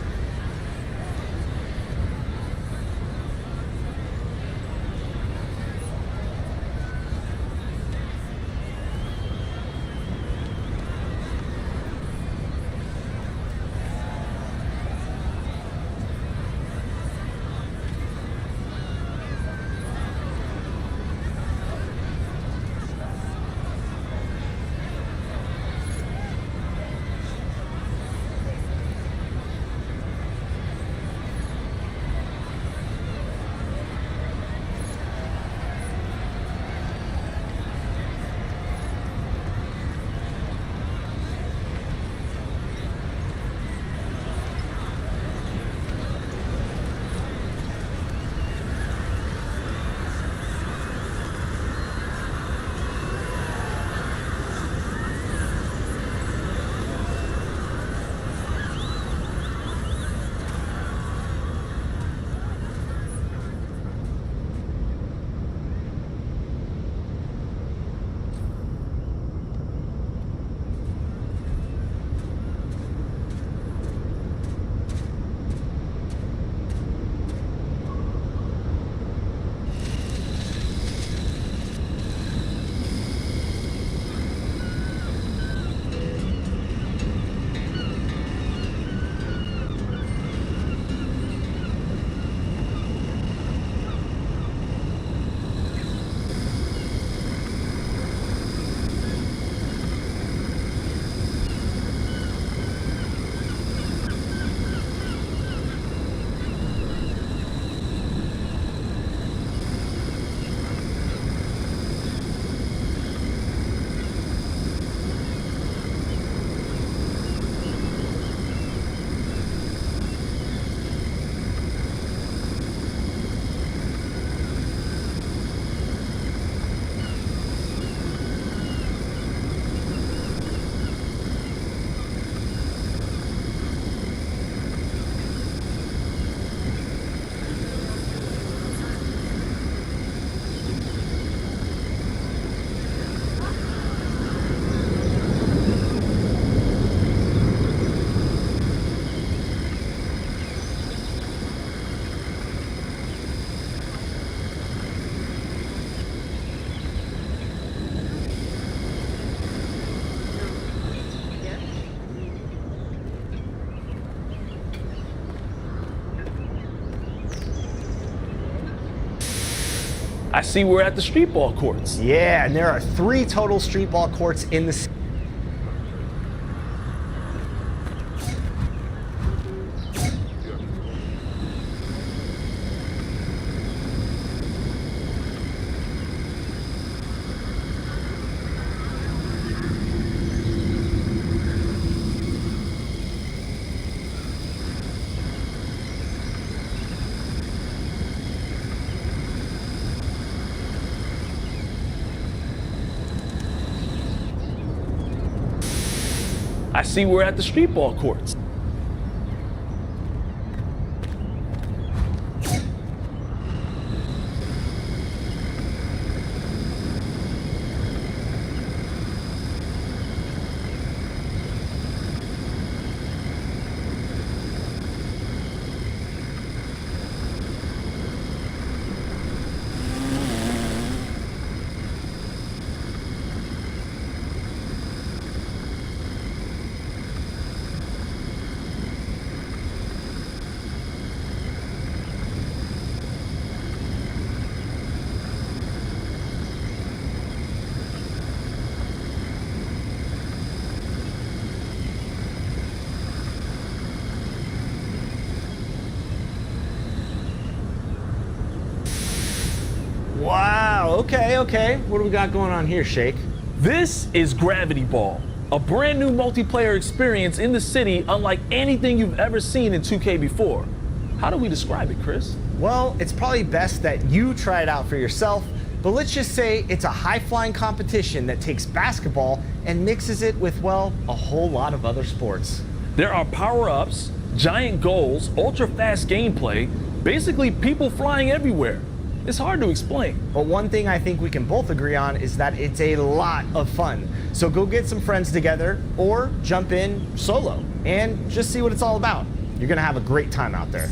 I see we're at the street ball courts. Yeah, and there are 3 total street ball courts in the city. I see we're at the street ball courts. Wow, okay. What do we got going on here, Shake? This is Gravity Ball, a brand new multiplayer experience in the city unlike anything you've ever seen in 2K before. How do we describe it, Chris? Well, it's probably best that you try it out for yourself, but let's just say it's a high-flying competition that takes basketball and mixes it with, well, a whole lot of other sports. There are power-ups, giant goals, ultra-fast gameplay, basically people flying everywhere. It's hard to explain. But one thing I think we can both agree on is that it's a lot of fun. So go get some friends together or jump in solo and just see what it's all about. You're gonna have a great time out there.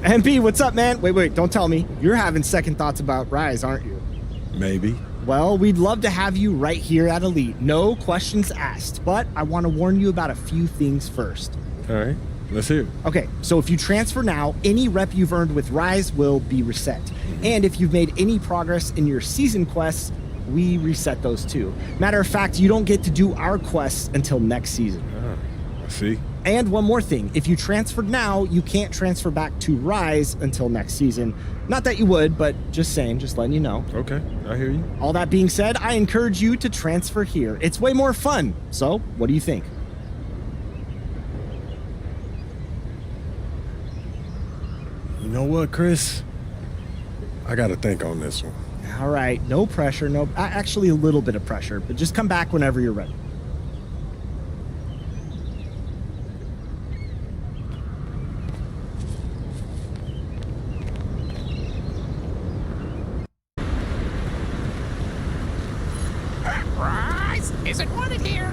MP, what's up, man? Wait, don't tell me. You're having second thoughts about Rise, aren't you? Maybe. Well, we'd love to have you right here at Elite. No questions asked, but I want to warn you about a few things first. All right, let's hear it. Okay, so if you transfer now, any rep you've earned with Rise will be reset. And if you've made any progress in your season quests, we reset those too. Matter of fact, you don't get to do our quests until next season. I see. And one more thing, if you transferred now, you can't transfer back to Rise until next season. Not that you would, but just saying, just letting you know. Okay, I hear you. All that being said, I encourage you to transfer here. It's way more fun. So, what do you think? You know what, Chris? I gotta think on this one. All right, no pressure, actually a little bit of pressure, but just come back whenever you're ready. Rise isn't wanted here.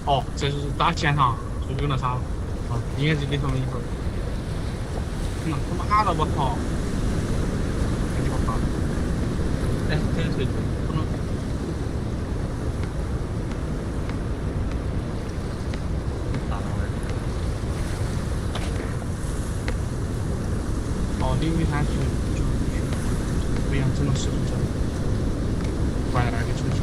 哦，这是打现场就有那啥，应该是给他们一份。他妈的，我操！赶紧给我发。哎，对，不能。打到位。哦，因为他是不一样，只能使用这，换哪个城市？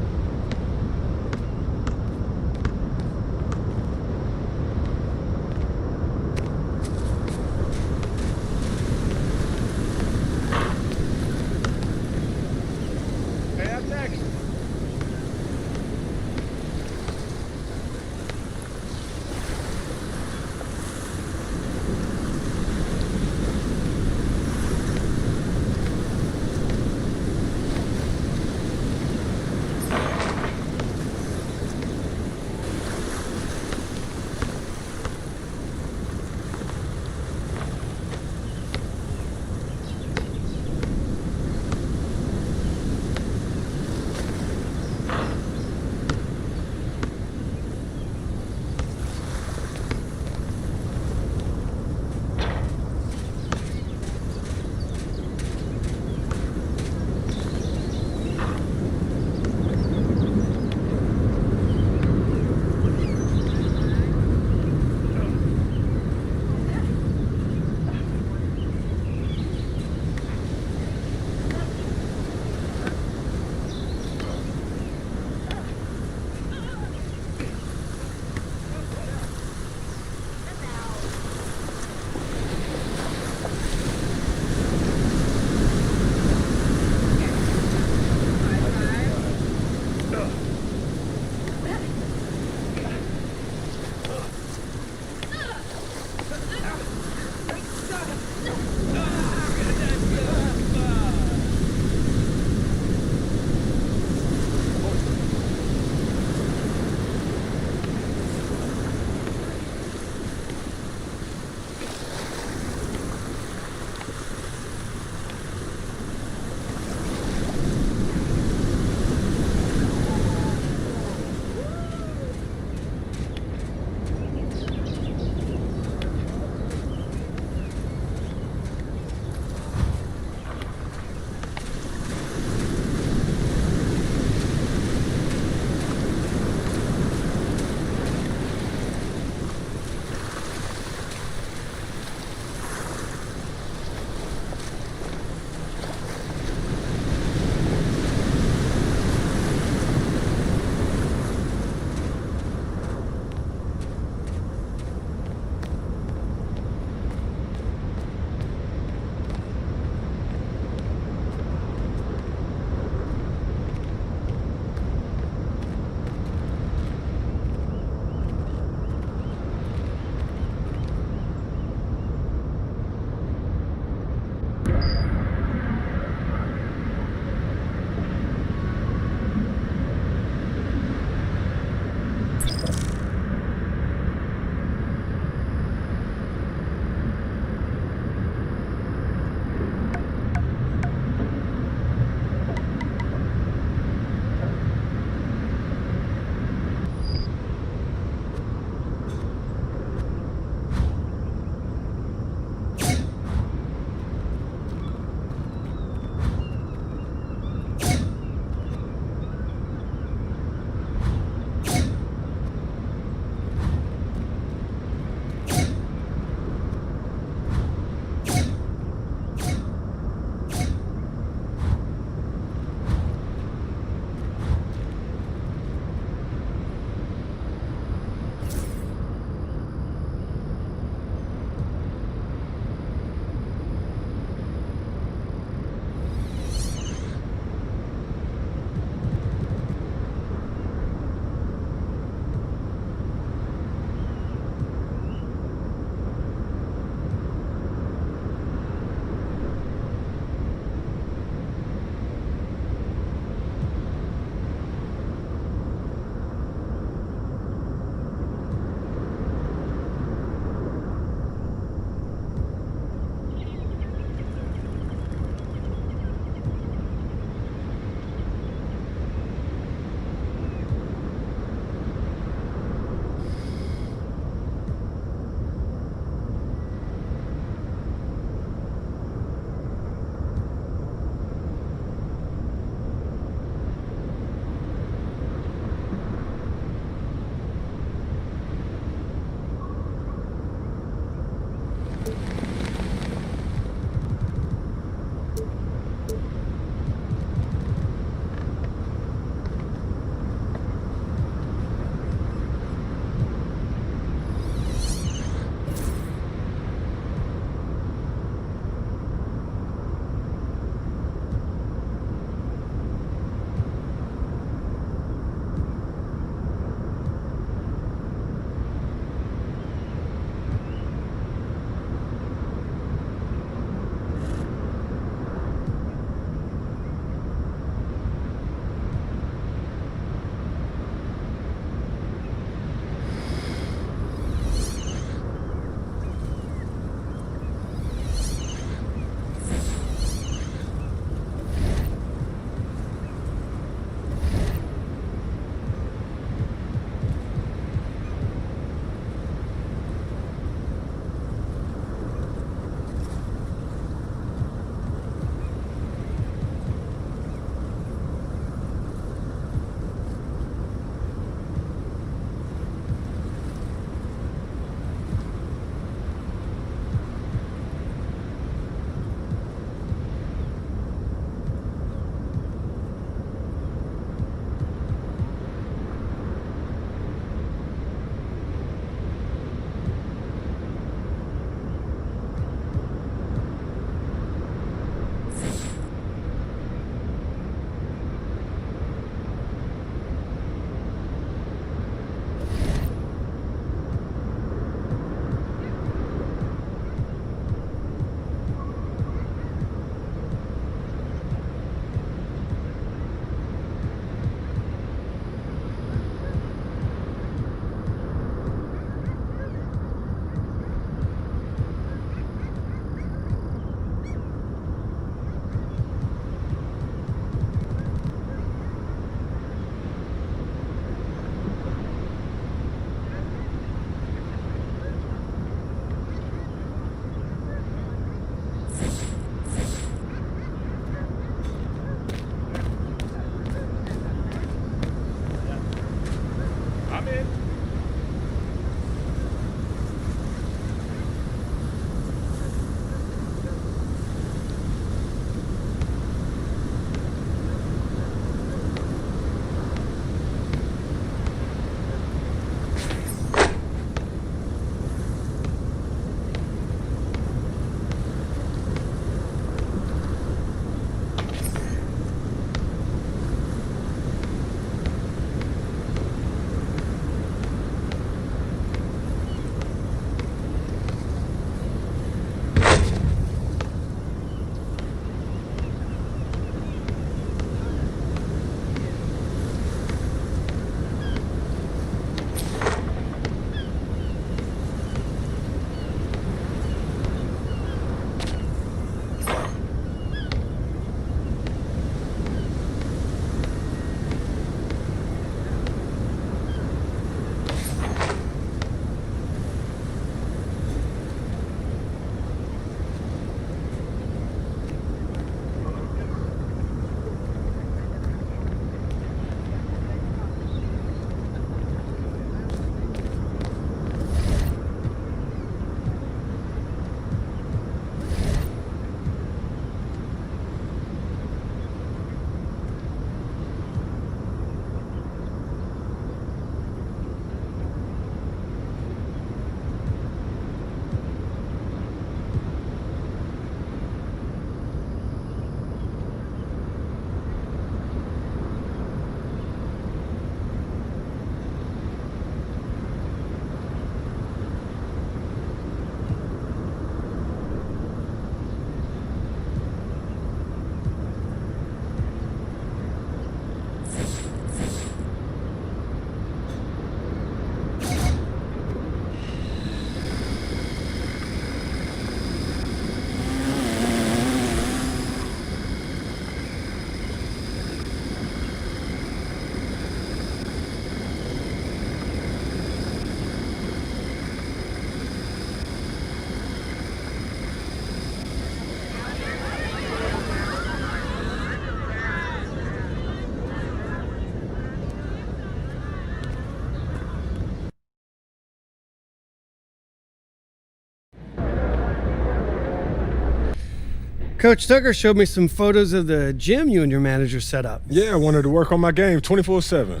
Coach Tucker showed me some photos of the gym you and your manager set up. Yeah, I wanted to work on my game 24/7.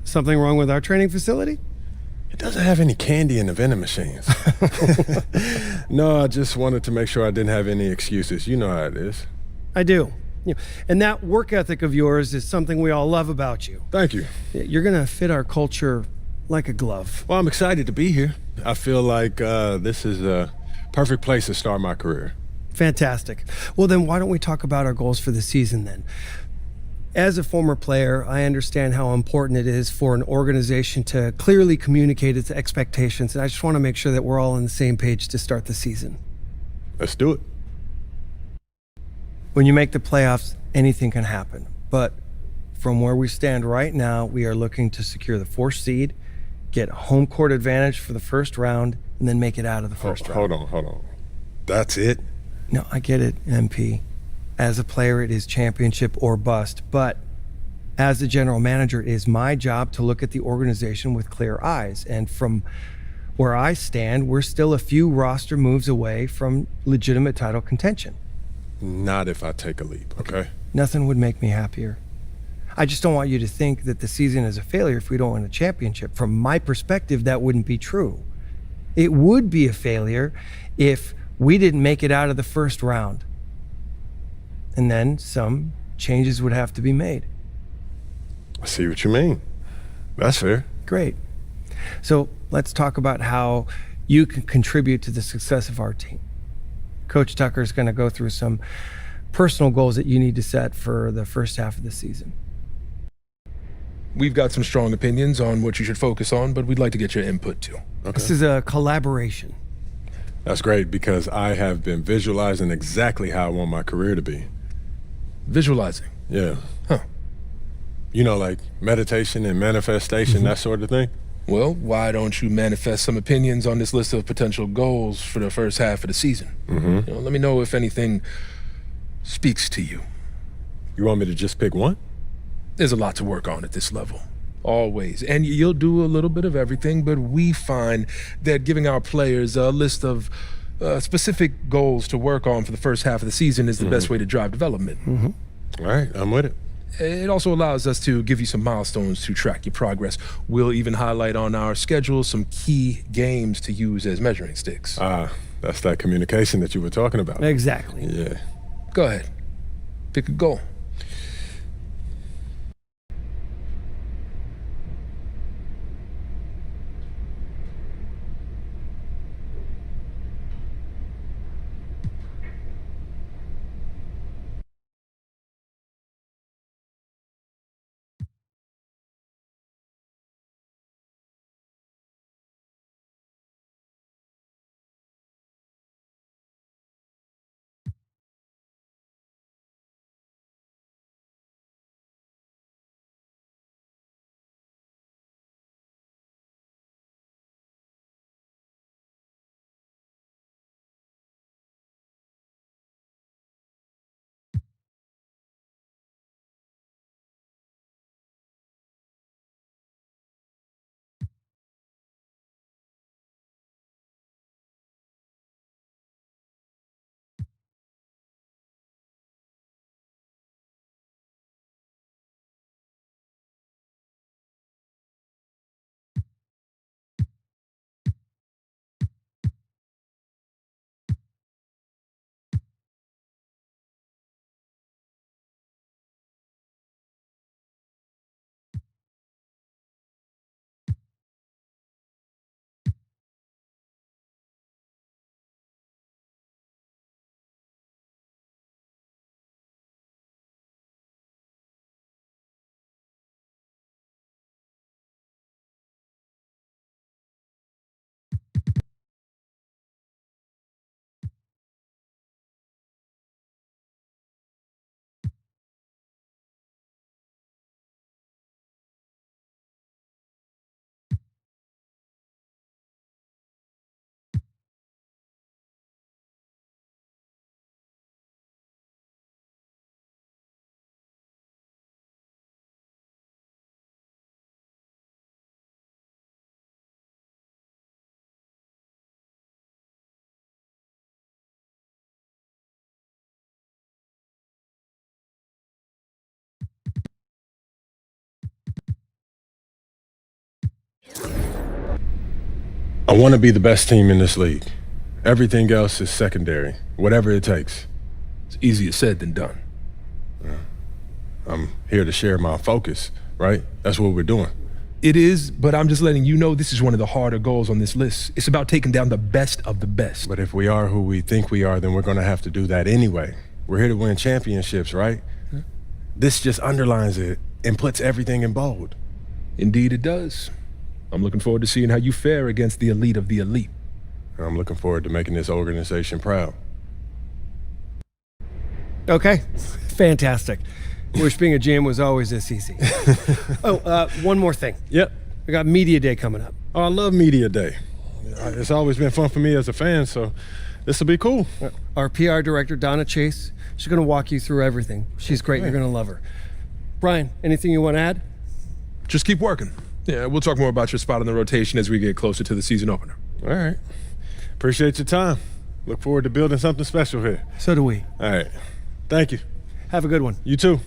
Something wrong with our training facility? It doesn't have any candy in the vending machines. No, I just wanted to make sure I didn't have any excuses. You know how it is. I do. And that work ethic of yours is something we all love about you. Thank you. You're going to fit our culture like a glove. Well, I'm excited to be here. I feel like this is a perfect place to start my career. Fantastic. Well, then why don't we talk about our goals for the season then? As a former player, I understand how important it is for an organization to clearly communicate its expectations, and I just want to make sure that we're all on the same page to start the season. Let's do it. When you make the playoffs, anything can happen. But from where we stand right now, we are looking to secure the 4th seed, get home court advantage for the first round, and then make it out of the first round. Hold on. That's it? No, I get it, MP. As a player, it is championship or bust. But as the general manager, it is my job to look at the organization with clear eyes. And from where I stand, we're still a few roster moves away from legitimate title contention. Not if I take a leap, okay? Nothing would make me happier. I just don't want you to think that the season is a failure if we don't win a championship. From my perspective, that wouldn't be true. It would be a failure if we didn't make it out of the first round. And then some changes would have to be made. I see what you mean. That's fair. Great. So let's talk about how you can contribute to the success of our team. Coach Tucker is going to go through some personal goals that you need to set for the first half of the season. We've got some strong opinions on what you should focus on, but we'd like to get your input too. Okay. This is a collaboration. That's great because I have been visualizing exactly how I want my career to be. Visualizing? Yeah. Huh. You know, like meditation and manifestation, that sort of thing? Well, why don't you manifest some opinions on this list of potential goals for the first half of the season? Let me know if anything speaks to you. You want me to just pick one? There's a lot to work on at this level. Always. And you'll do a little bit of everything, but we find that giving our players a list of specific goals to work on for the first half of the season is the best way to drive development. All right, I'm with it. It also allows us to give you some milestones to track your progress. We'll even highlight on our schedule some key games to use as measuring sticks. That's that communication that you were talking about. Exactly. Yeah. Go ahead. Pick a goal. I want to be the best team in this league. Everything else is secondary, whatever it takes. It's easier said than done. I'm here to share my focus, right? That's what we're doing. It is, but I'm just letting you know this is one of the harder goals on this list. It's about taking down the best of the best. But if we are who we think we are, then we're going to have to do that anyway. We're here to win championships, right? This just underlines it and puts everything in bold. Indeed it does. I'm looking forward to seeing how you fare against the elite of the elite. I'm looking forward to making this organization proud. Okay, fantastic. Wish being a GM was always this easy. One more thing. Yep. We got Media Day coming up. Oh, I love Media Day. It's always been fun for me as a fan, so this will be cool. Our PR director, Donna Chase, she's going to walk you through everything. She's great. You're going to love her. Brian, anything you want to add? Just keep working. Yeah, we'll talk more about your spot in the rotation as we get closer to the season opener. All right. Appreciate your time. Look forward to building something special here. So do we. All right. Thank you. Have a good one. You too.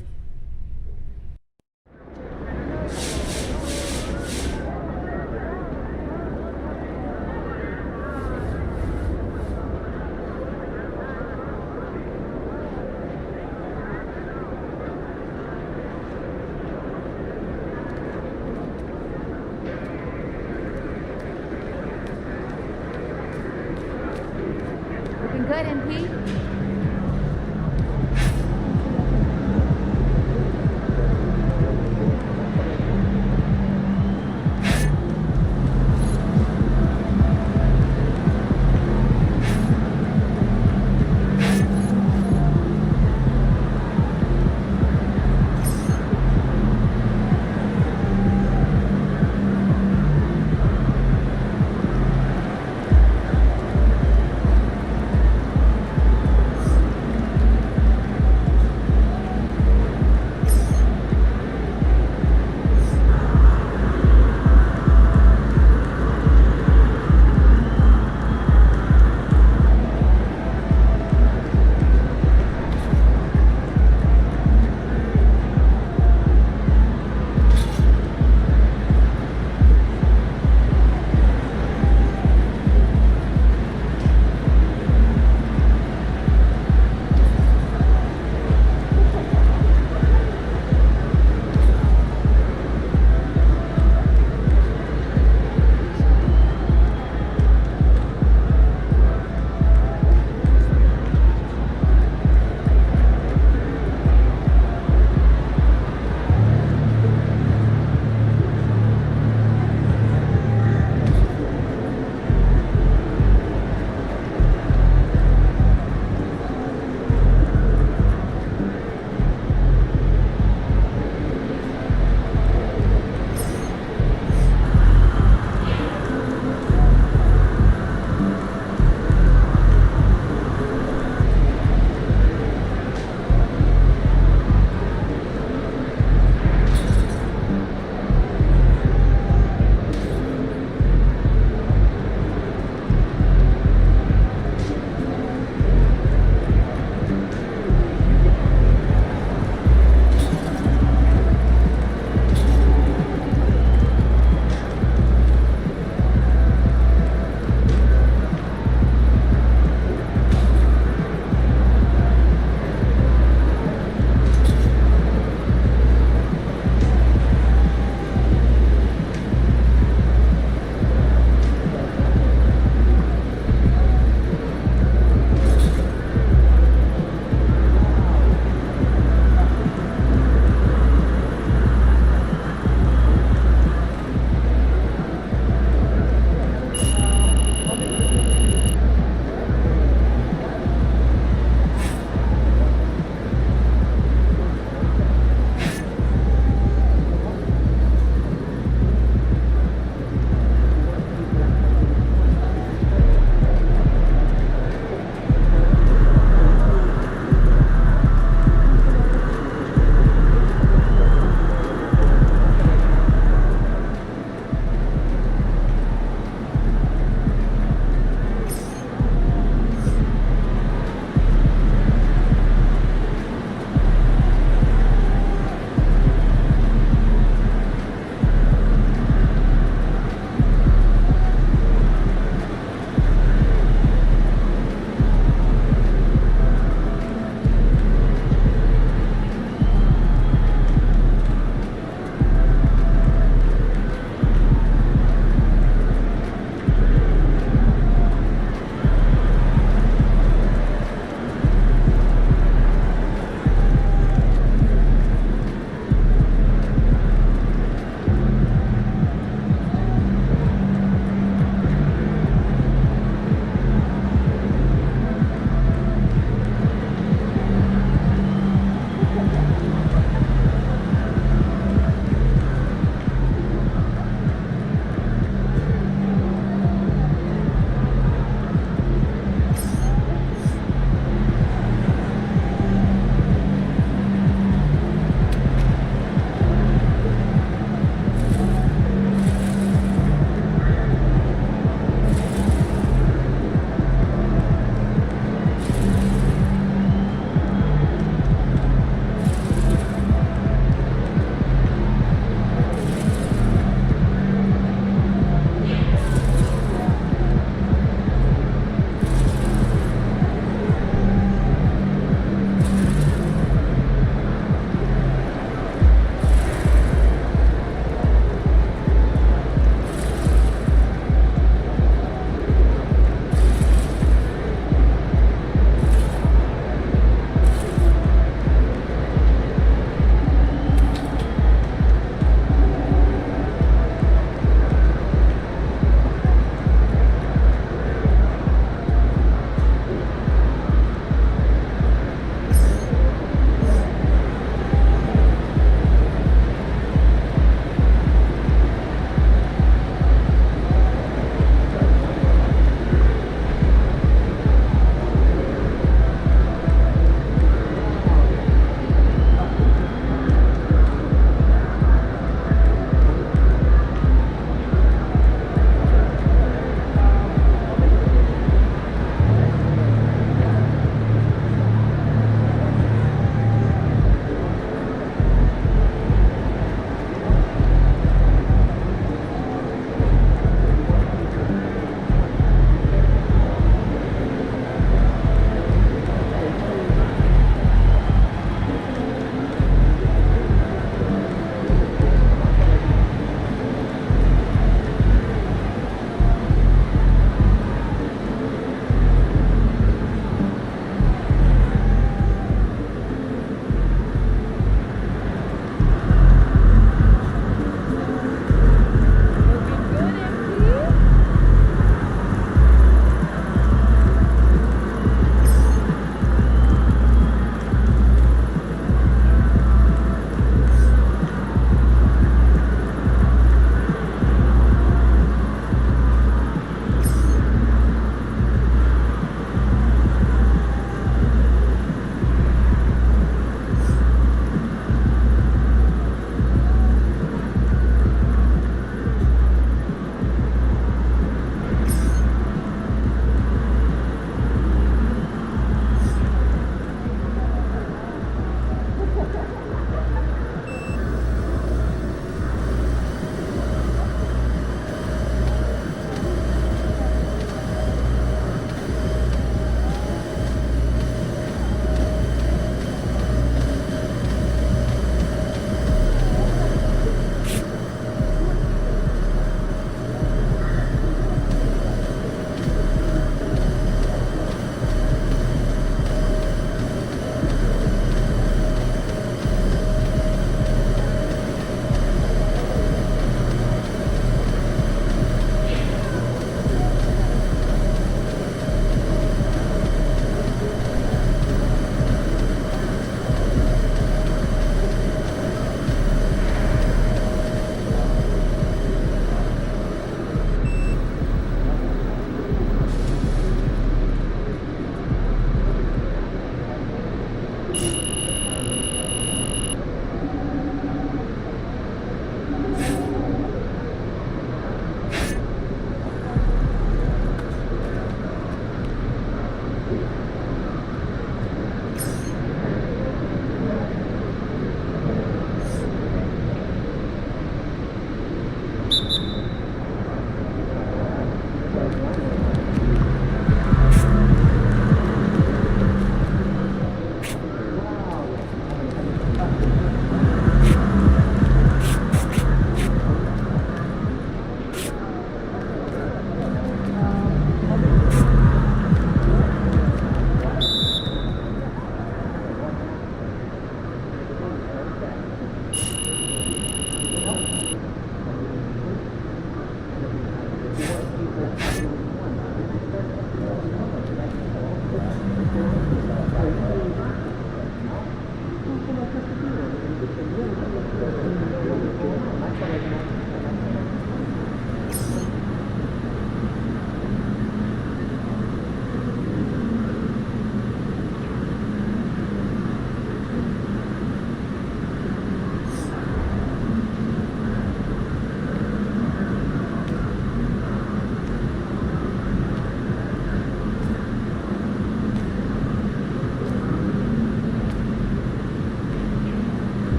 Looking good, MP.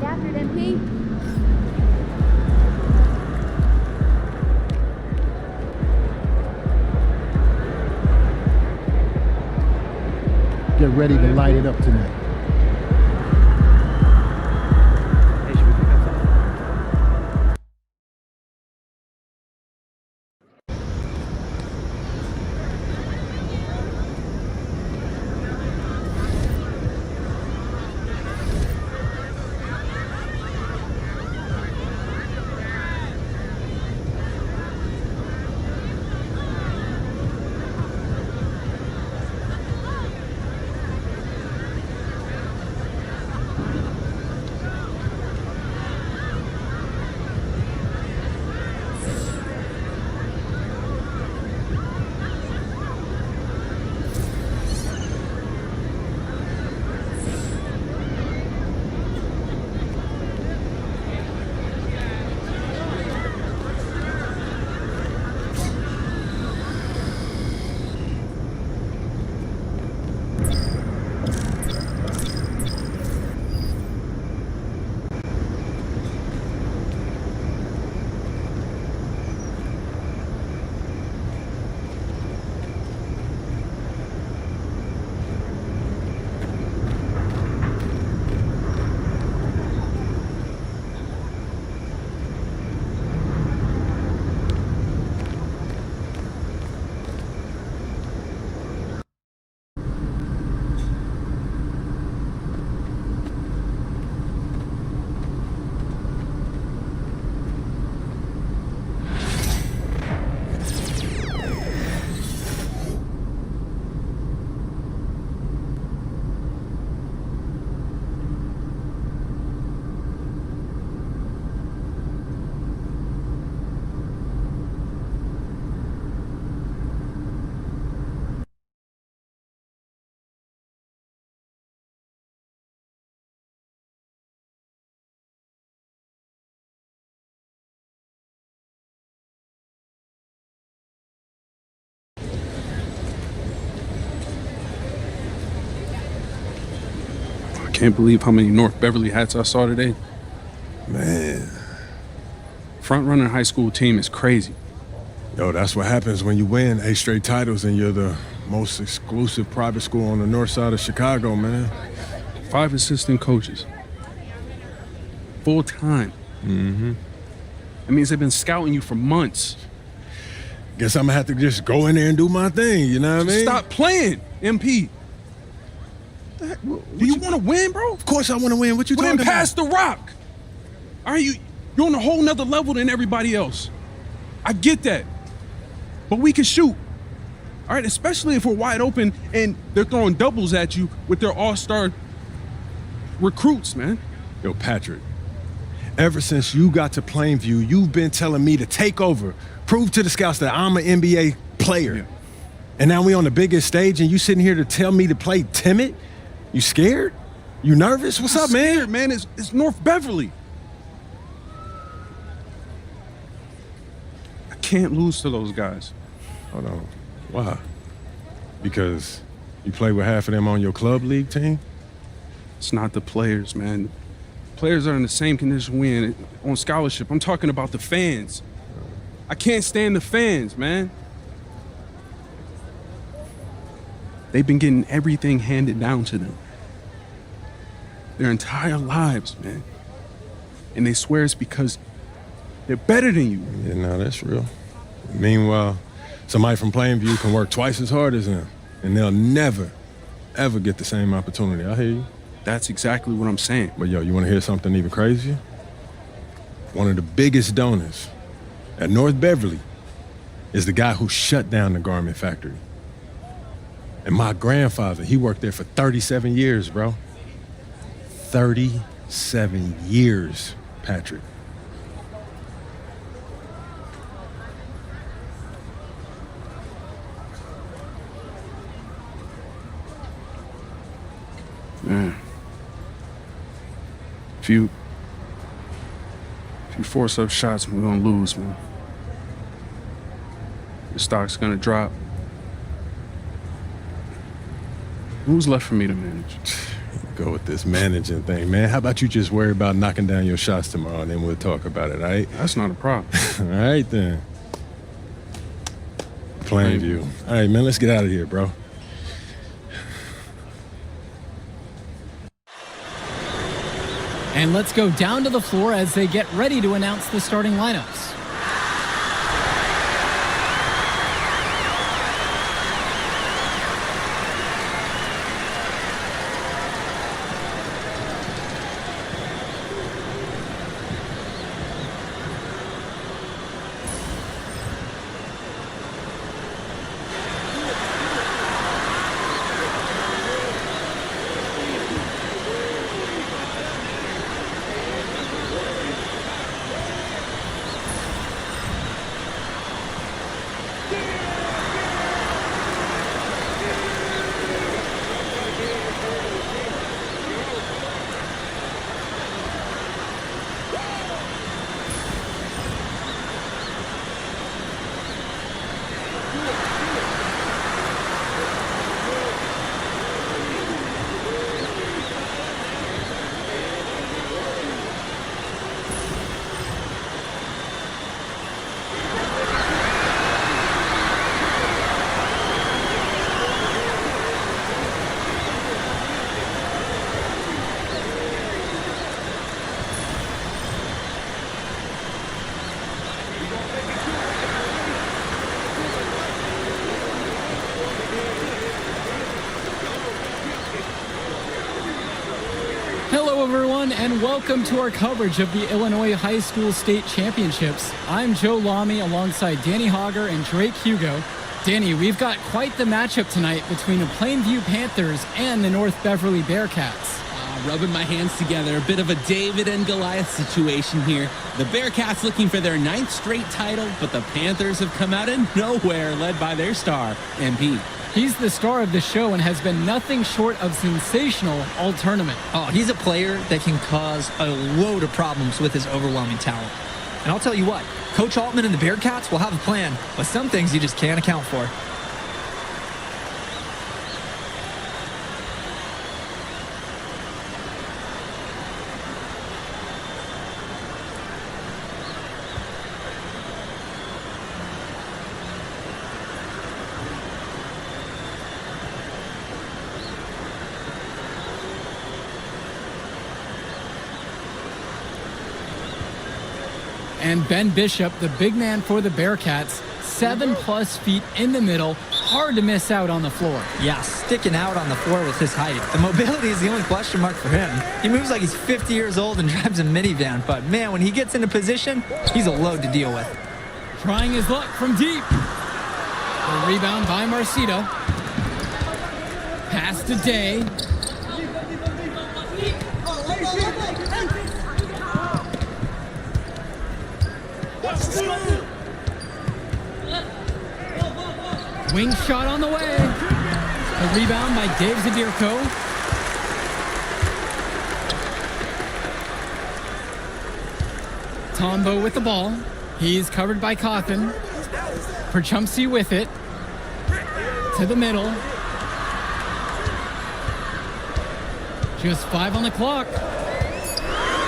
Get after it, MP. Get ready to light it up tonight. Can't believe how many North Beverly hats I saw today. Man. Front runner high school team is crazy. Yo, that's what happens when you win 8 straight titles and you're the most exclusive private school on the north side of Chicago, man. 5 assistant coaches. Full time. Mm-hmm. That means they've been scouting you for months. Guess I'm gonna have to just go in there and do my thing, you know what I mean? Stop playing, MP. Do you want to win, bro? Of course I want to win. What you talking about? Then pass the rock. All right, you're on a whole nother level than everybody else. I get that. But we can shoot. All right, especially if we're wide open and they're throwing doubles at you with their all-star recruits, man. Yo, Patrick, ever since you got to Plainview, you've been telling me to take over, prove to the scouts that I'm an NBA player. Yeah. And now we on the biggest stage and you sitting here to tell me to play timid? You scared? You nervous? What's up, man? Scared, man. It's North Beverly. I can't lose to those guys. Hold on. Why? Because you play with half of them on your club league team? It's not the players, man. Players are in the same condition we in on scholarship. I'm talking about the fans. I can't stand the fans, man. They've been getting everything handed down to them their entire lives, man. And they swear it's because they're better than you. Yeah, no, that's real. Meanwhile, somebody from Plainview can work twice as hard as them, and they'll never, ever get the same opportunity. I hear you. That's exactly what I'm saying. But yo, you want to hear something even crazier? One of the biggest donors at North Beverly is the guy who shut down the garment factory. And my grandfather, he worked there for 37 years, bro. 37 years, Patrick. Man. If you force up shots, we're gonna lose, man. The stock's gonna drop. Who's left for me to manage? Go with this managing thing, man. How about you just worry about knocking down your shots tomorrow, and then we'll talk about it, all right? That's not a problem. All right, then. Plain view. All right, man, let's get out of here, bro. And let's go down to the floor as they get ready to announce the starting lineups. Hello everyone and welcome to our coverage of the Illinois High School State Championships. I'm Joe Lamy alongside Danny Hogger and Drake Hugo. Danny, we've got quite the matchup tonight between the Plainview Panthers and the North Beverly Bearcats. Rubbing my hands together, a bit of a David and Goliath situation here. The Bearcats looking for their 9th straight title, but the Panthers have come out of nowhere, led by their star, MP. He's the star of the show and has been nothing short of sensational all tournament. Oh, he's a player that can cause a load of problems with his overwhelming talent. And I'll tell you what, Coach Altman and the Bearcats will have a plan, but some things you just can't account for. And Ben Bishop, the big man for the Bearcats, 7+ feet in the middle, hard to miss out on the floor. Yeah, sticking out on the floor with his height. The mobility is the only question mark for him. He moves like he's 50 years old and drives a minivan, but man, when he gets into position, he's a load to deal with. Trying his luck from deep. The rebound by Marcito. Pass to Day. Wing shot on the way. A rebound by Dave Zadirko. Tombo with the ball. He's covered by Cawthon. Perchumsey with it. To the middle. Just 5 on the clock.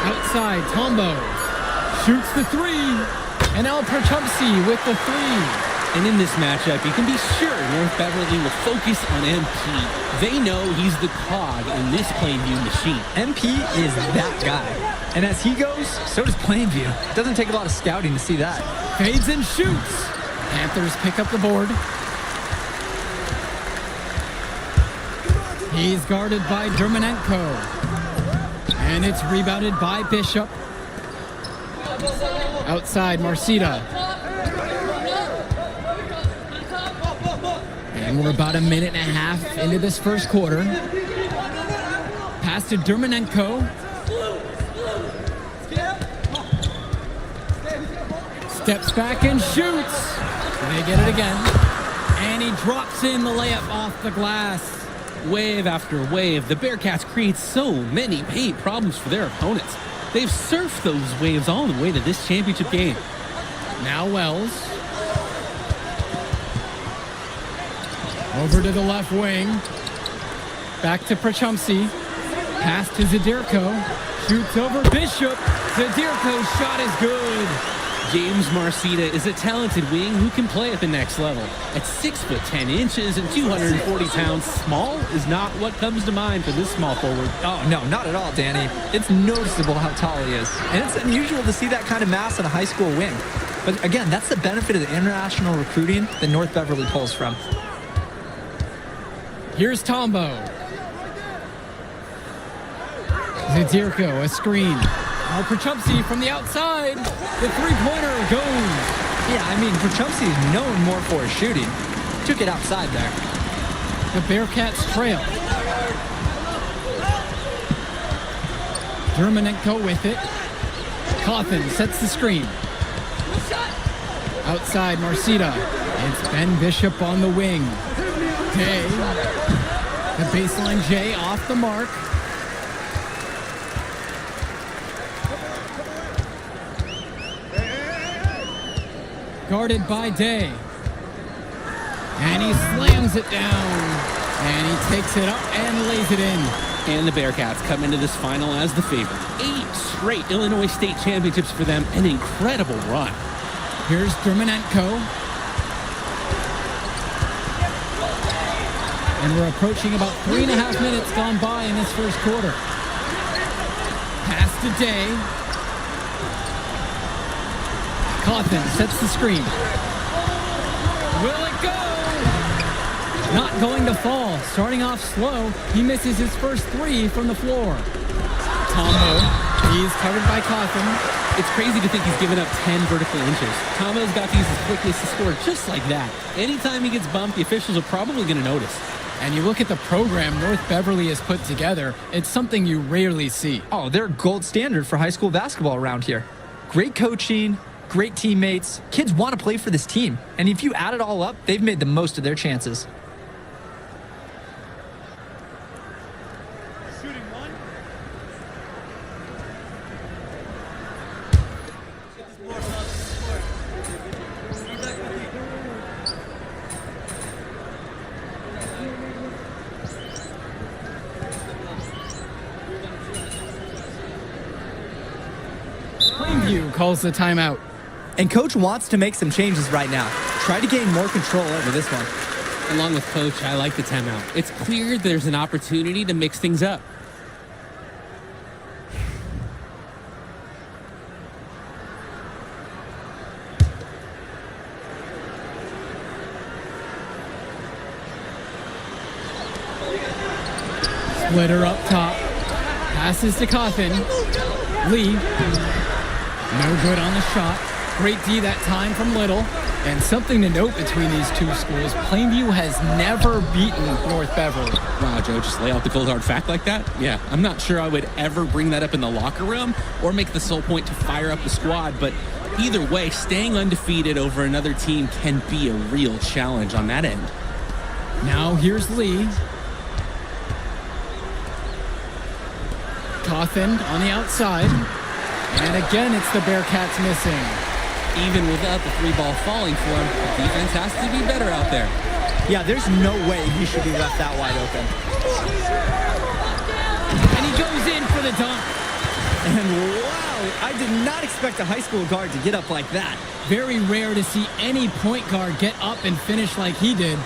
Outside, Tombo shoots the 3. And now Perchumsey with the 3. And in this matchup, you can be sure North Beverly will focus on MP. They know he's the cog in this Plainview machine. MP is that guy. And as he goes, so does Plainview. Doesn't take a lot of scouting to see that. Fades and shoots. Panthers pick up the board. He's guarded by Dermanenko. And it's rebounded by Bishop. Outside, Marcita. And we're about a minute and a half into this first quarter. Pass to Dermanenko. Steps back and shoots. They get it again. And he drops in the layup off the glass. Wave after wave, the Bearcats create so many paint problems for their opponents. They've surfed those waves all the way to this championship game. Now Wells. Over to the left wing. Back to Perchumsey. Pass to Zadirko. Shoots over Bishop. Zadirko's shot is good. James Marcita is a talented wing who can play at the next level. At 6'10" and 240 pounds, small is not what comes to mind for this small forward. Oh, no, not at all, Danny. It's noticeable how tall he is. And it's unusual to see that kind of mass in a high school wing. But again, that's the benefit of the international recruiting that North Beverly pulls from. Here's Tombo. Zadirko, a screen. Now Prochumpsy from the outside. The three-pointer goes. Yeah, I mean, Prochumpsy is known more for his shooting. Took it outside there. The Bearcats trail. Dermanenko with it. Coffin sets the screen. Outside, Marcita. It's Ben Bishop on the wing. Day. The baseline J off the mark. Guarded by Day. And he slams it down. And he takes it up and lays it in. And the Bearcats come into this final as the favorite. 8 straight Illinois State championships for them. An incredible run. Here's Dermanenko. And we're approaching about 3.5 minutes gone by in this first quarter. Pass to Day. Coffin sets the screen. Will it go? Not going to fall. Starting off slow, he misses his first 3 from the floor. Tombo, he's covered by Coffin. It's crazy to think he's given up 10 vertical inches. Tombo's got these as quickly as to score just like that. Anytime he gets bumped, the officials are probably going to notice. And you look at the program North Beverly has put together, it's something you rarely see. Oh, they're gold standard for high school basketball around here. Great coaching, great teammates. Kids want to play for this team. And if you add it all up, they've made the most of their chances. Plainview calls the timeout. And Coach wants to make some changes right now. Try to gain more control over this one. Along with Coach, I like the timeout. It's clear there's an opportunity to mix things up. Splitter up top. Passes to Coffin. Lee. No good on the shot. Great D that time from Little. And something to note between these two schools, Plainview has never beaten North Beverly. Wow, Joe, just lay out the cold hard fact like that? Yeah, I'm not sure I would ever bring that up in the locker room or make the sole point to fire up the squad, but either way, staying undefeated over another team can be a real challenge on that end. Now here's Lee. Coffin on the outside. And again, it's the Bearcats missing. Even without the 3-ball falling for him, the defense has to be better out there. Yeah, there's no way he should be left that wide open. And he goes in for the dunk. And wow, I did not expect a high school guard to get up like that. Very rare to see any point guard get up and finish like he did.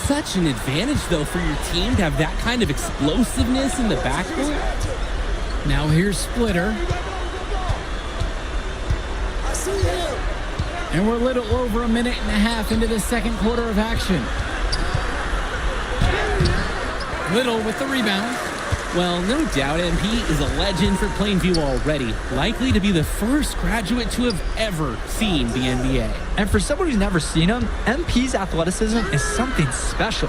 Such an advantage, though, for your team to have that kind of explosiveness in the backcourt. Now here's Splitter. And we're a little over 1.5 minutes into the second quarter of action. Little with the rebound. Well, no doubt MP is a legend for Plainview already. Likely to be the first graduate to have ever seen the NBA. And for someone who's never seen him, MP's athleticism is something special.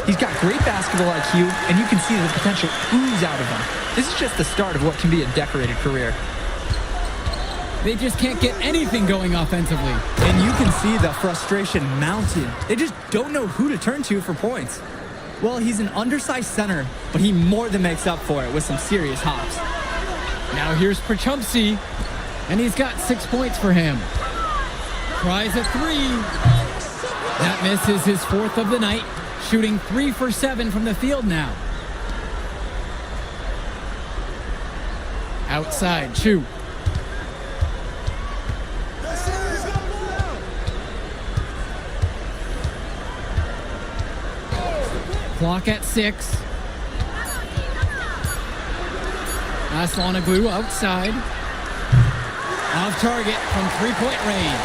He's got great basketball IQ, and you can see the potential ooze out of him. This is just the start of what can be a decorated career. They just can't get anything going offensively. And you can see the frustration mounting. They just don't know who to turn to for points. Well, he's an undersized center, but he more than makes up for it with some serious hops. Now here's Prochumpsy, and he's got 6 points for him. Tries a 3. That misses his 4th of the night, shooting 3 for 7 from the field now. Outside, Chu. Clock at 6. Aslanoglu outside. Off target from three-point range.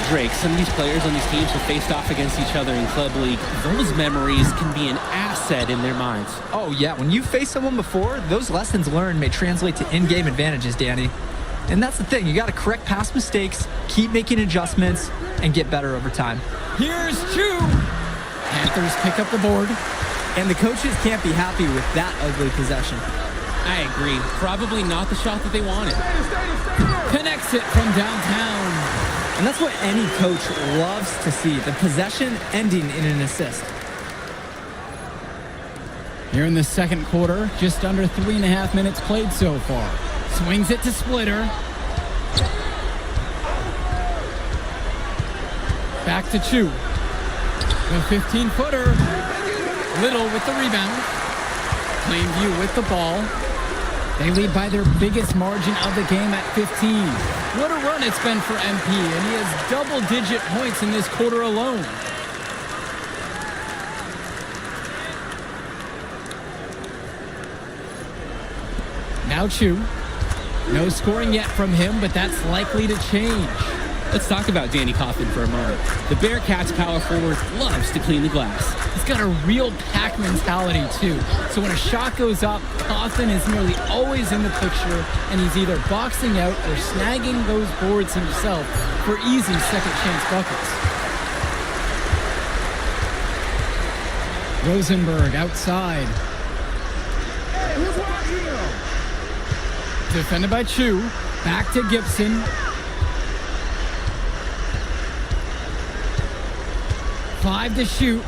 Drake, some of these players on these teams have faced off against each other in Club League. Those memories can be an asset in their minds. Oh yeah, when you faced someone before, those lessons learned may translate to in-game advantages, Danny. And that's the thing, you gotta correct past mistakes, keep making adjustments, and get better over time. Here's Chu. Panthers pick up the board. And the coaches can't be happy with that ugly possession. I agree. Probably not the shot that they wanted. Connects it from downtown. And that's what any coach loves to see, the possession ending in an assist. Here in the second quarter, just under 3.5 minutes played so far. Swings it to Splitter. Back to Chu. The 15-footer. Little with the rebound. Plainview with the ball. They lead by their biggest margin of the game at 15. What a run it's been for MP, and he has double-digit points in this quarter alone. Now Chu. No scoring yet from him, but that's likely to change. Let's talk about Danny Coffin for a moment. The Bearcats power forward loves to clean the glass. He's got a real pack mentality, too. So when a shot goes up, Coffin is nearly always in the picture, and he's either boxing out or snagging those boards himself for easy second-chance buckets. Rosenberg outside. Defended by Chu. Back to Gibson. Five to shoot.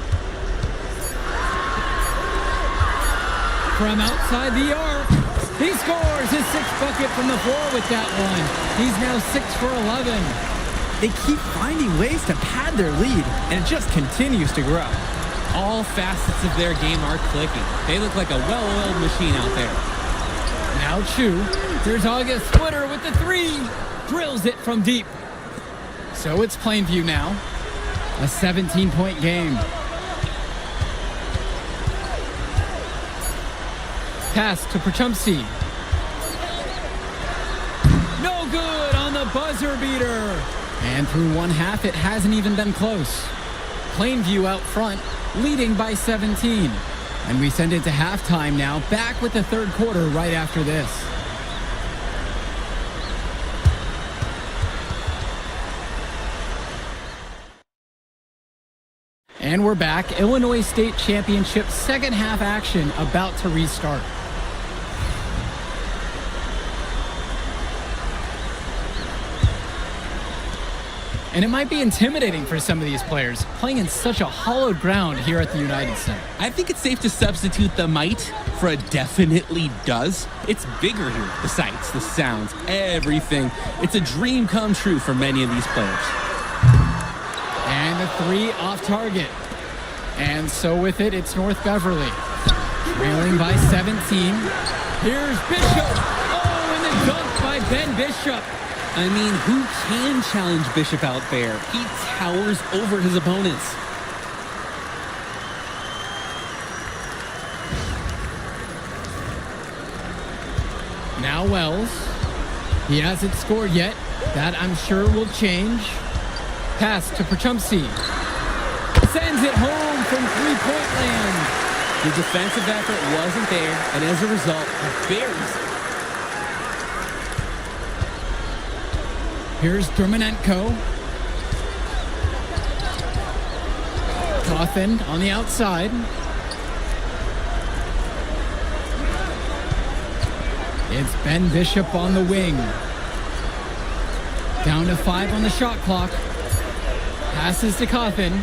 From outside the arc. He scores his 6th bucket from the floor with that one. He's now 6 for 11. They keep finding ways to pad their lead, and it just continues to grow. All facets of their game are clicking. They look like a well-oiled machine out there. Now Chu. There's August Splitter with the 3. Drills it from deep. So it's Plainview now. A 17-point game. Pass to Perchumsey. No good on the buzzer beater. And through one half, it hasn't even been close. Plainview out front, leading by 17. And we send it to halftime now, back with the third quarter right after this. And we're back. Illinois State Championship second half action about to restart. And it might be intimidating for some of these players, playing in such a hollowed ground here at the United Center. I think it's safe to substitute the might for a definitely does. It's bigger here. The sights, the sounds, everything. It's a dream come true for many of these players. And the 3 off target. And so with it, it's North Beverly. Trailing by 17. Here's Bishop. Oh, and the dunk by Ben Bishop. I mean, who can challenge Bishop out there? He towers over his opponents. Now Wells. He hasn't scored yet. That, I'm sure, will change. Pass to Perchumsey. Sends it home from three-point land. The defensive effort wasn't there, and as a result, he buries it. Here's Drumanenko. Coffin on the outside. It's Ben Bishop on the wing. Down to 5 on the shot clock. Passes to Coffin.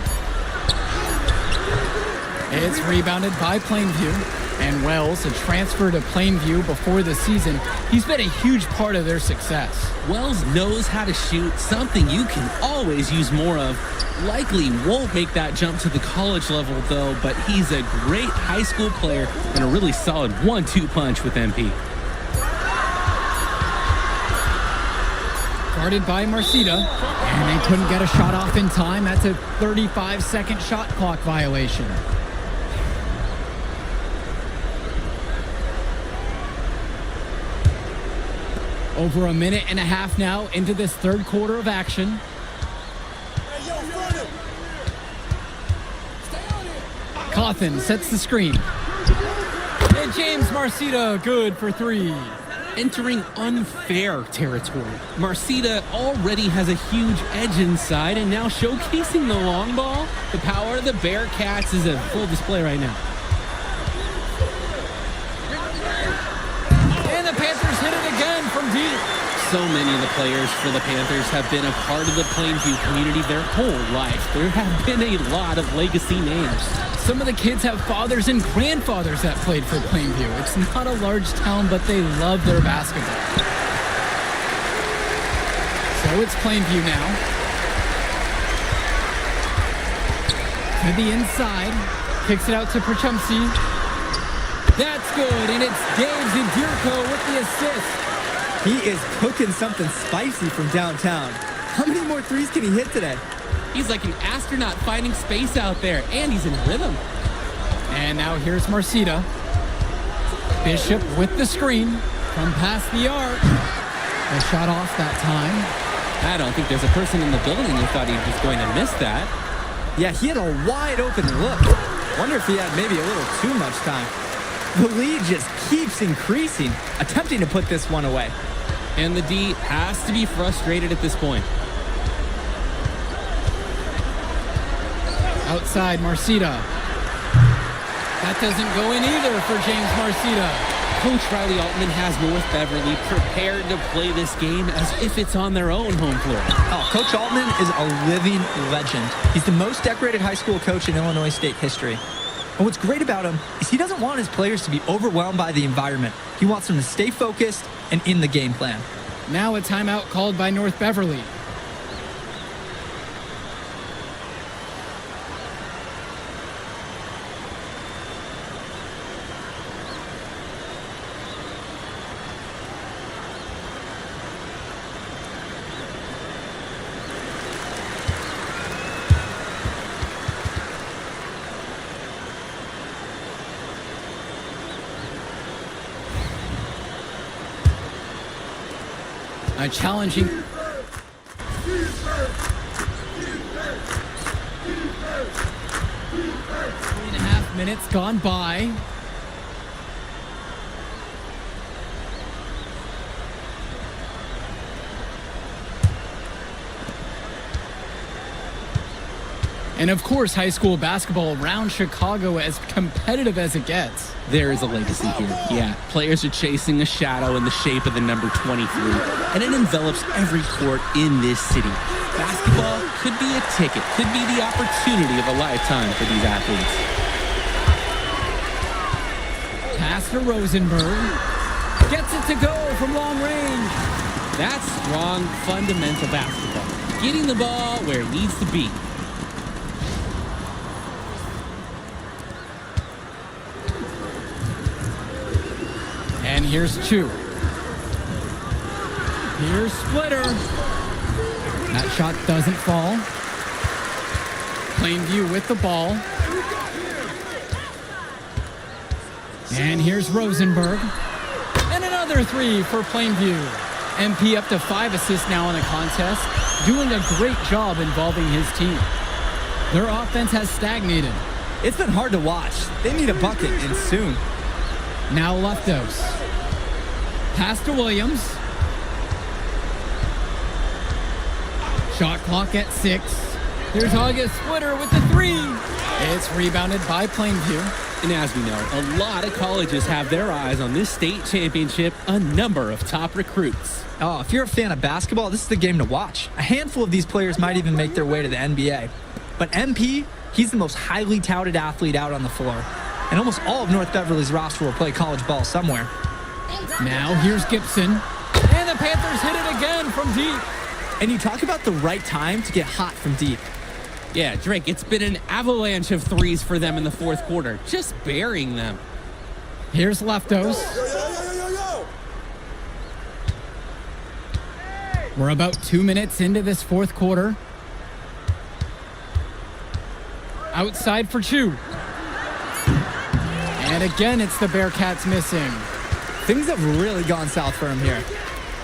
It's rebounded by Plainview. And Wells, a transfer to Plainview before the season, he's been a huge part of their success. Wells knows how to shoot, something you can always use more of. Likely won't make that jump to the college level, though, but he's a great high school player and a really solid 1-2 punch with MP. Guarded by Marcita, and they couldn't get a shot off in time. That's a 35-second shot clock violation. Over a minute and a half now into this third quarter of action. Cawthon sets the screen. And James Marcita good for three. Entering unfair territory. Marcita already has a huge edge inside, and now showcasing the long ball. The power of the Bearcats is a full display right now. And the Panthers hit it again from deep. So many of the players for the Panthers have been a part of the Plainview community their whole life. There have been a lot of legacy names. Some of the kids have fathers and grandfathers that played for Plainview. It's not a large town, but they love their basketball. So it's Plainview now. To the inside. Kicks it out to Perchumsey. That's good, and it's Dave Zindirko with the assist. He is cooking something spicy from downtown. How many more threes can he hit today? He's like an astronaut finding space out there, and he's in rhythm. And now here's Marcita. Bishop with the screen from past the arc. A shot off that time. I don't think there's a person in the building who thought he was going to miss that. Yeah, he had a wide open look. Wonder if he had maybe a little too much time. The lead just keeps increasing, attempting to put this one away. And the D has to be frustrated at this point. Outside, Marcita. That doesn't go in either for James Marcita. Coach Riley Altman has North Beverly prepared to play this game as if it's on their own home floor. Oh, Coach Altman is a living legend. He's the most decorated high school coach in Illinois state history. And what's great about him is he doesn't want his players to be overwhelmed by the environment. He wants them to stay focused and in the game plan. Now a timeout called by North Beverly. A challenging 3.5 minutes gone by. And of course, high school basketball around Chicago as competitive as it gets. There is a legacy here. Yeah, players are chasing a shadow in the shape of the number 23, and it envelops every court in this city. Basketball could be a ticket, could be the opportunity of a lifetime for these athletes. Pass to Rosenberg. Gets it to go from long range. That's strong, fundamental basketball. Getting the ball where it needs to be. And here's Chu. Here's Splitter. That shot doesn't fall. Plainview with the ball. And here's Rosenberg. And another three for Plainview. MP up to 5 assists now in the contest, doing a great job involving his team. Their offense has stagnated. It's been hard to watch. They need a bucket, and soon. Now Leftos. Pass to Williams. Shot clock at 6. There's August Splitter with the 3. It's rebounded by Plainview. And as we know, a lot of colleges have their eyes on this state championship, a number of top recruits. Oh, if you're a fan of basketball, this is the game to watch. A handful of these players might even make their way to the NBA. But MP, he's the most highly touted athlete out on the floor. And almost all of North Beverly's roster will play college ball somewhere. Now here's Gibson. And the Panthers hit it again from deep. And you talk about the right time to get hot from deep. Yeah, Drake, it's been an avalanche of threes for them in the fourth quarter, just burying them. Here's Leftos. We're about 2 minutes into this fourth quarter. Outside for Chu. And again, it's the Bearcats missing. Things have really gone south for him here.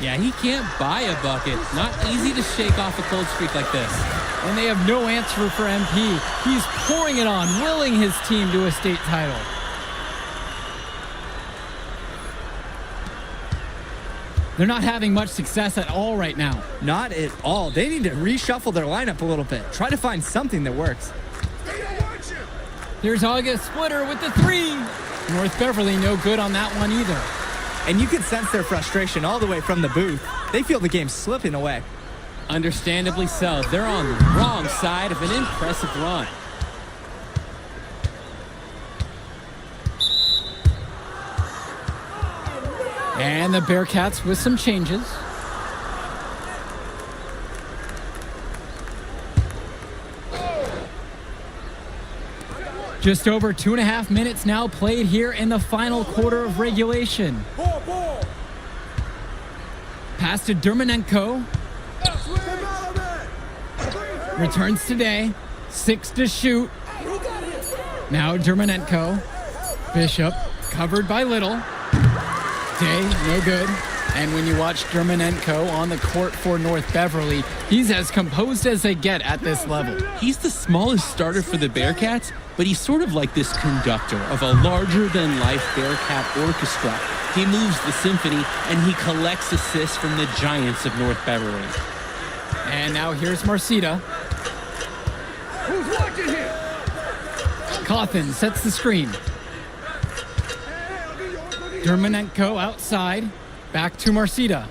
Yeah, he can't buy a bucket. Not easy to shake off a cold streak like this. And they have no answer for MP. He's pouring it on, willing his team to a state title. They're not having much success at all right now. Not at all. They need to reshuffle their lineup a little bit. Try to find something that works. Here's August Splitter with the three. North Beverly no good on that one either. And you can sense their frustration all the way from the booth. They feel the game slipping away. Understandably so. They're on the wrong side of an impressive run. And the Bearcats with some changes. Just over 2.5 minutes now played here in the final quarter of regulation. Pass to Dermanenko. Returns to Day. 6 to shoot. Now Dermanenko. Bishop covered by Little. Day, no good. And when you watch Dermanenko on the court for North Beverly, he's as composed as they get at this level. He's the smallest starter for the Bearcats, but he's sort of like this conductor of a larger-than-life Bearcat orchestra. He moves the symphony, and he collects assists from the giants of North Beverly. And now here's Marcita. Who's watching here? Cawthon sets the screen. Dermanenko outside. Back to Marcita.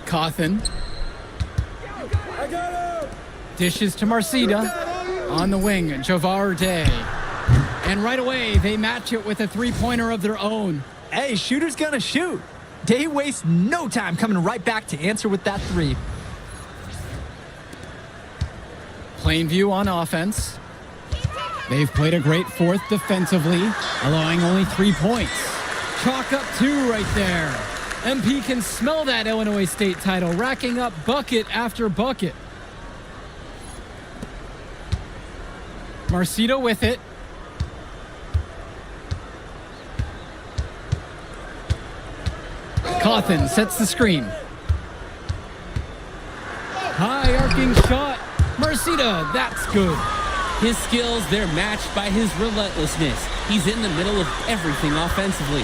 Cawthon. Dishes to Marcita. On the wing, Javar Day. And right away, they match it with a three-pointer of their own. Hey, shooter's gonna shoot. Day wastes no time coming right back to answer with that three. Plainview on offense. They've played a great fourth defensively, allowing only 3 points. Chalk up 2 right there. MP can smell that Illinois State title, racking up bucket after bucket. Marcita with it. Cawthon sets the screen. High arcing shot. Marcita, that's good. His skills, they're matched by his relentlessness. He's in the middle of everything offensively.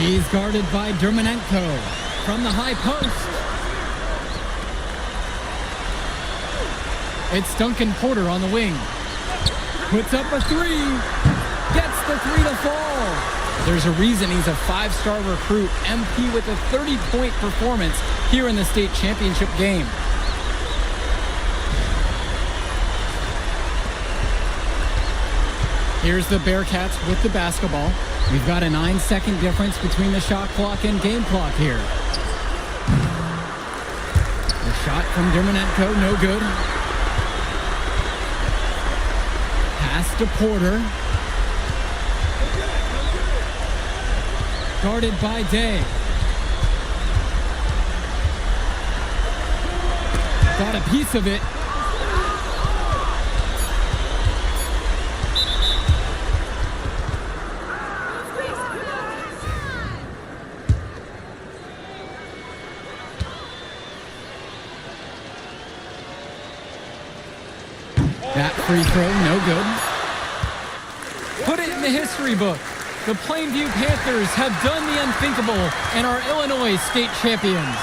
He's guarded by Dermanenko from the high post. It's Duncan Porter on the wing. Puts up a three. Gets the three to fall. There's a reason he's a 5-star recruit. MP with a 30-point performance here in the state championship game. Here's the Bearcats with the basketball. We've got a 9-second difference between the shot clock and game clock here. The shot from Dermanenko, no good. Pass to Porter. Guarded by Day. Got a piece of it. That free throw, no good. Put it in the history book. The Plainview Panthers have done the unthinkable and are Illinois state champions.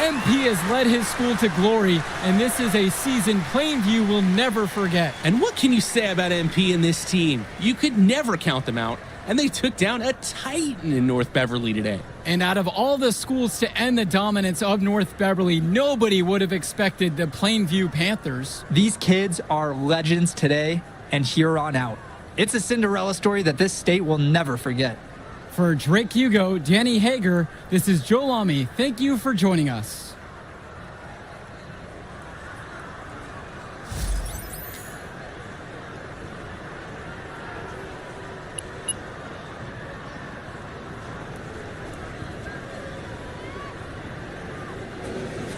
MP has led his school to glory, and this is a season Plainview will never forget. And what can you say about MP and this team? You could never count them out, and they took down a titan in North Beverly today. And out of all the schools to end the dominance of North Beverly, nobody would have expected the Plainview Panthers. These kids are legends today and here on out. It's a Cinderella story that this state will never forget. For Drake Hugo, Danny Hager, this is Joe Lamy. Thank you for joining us.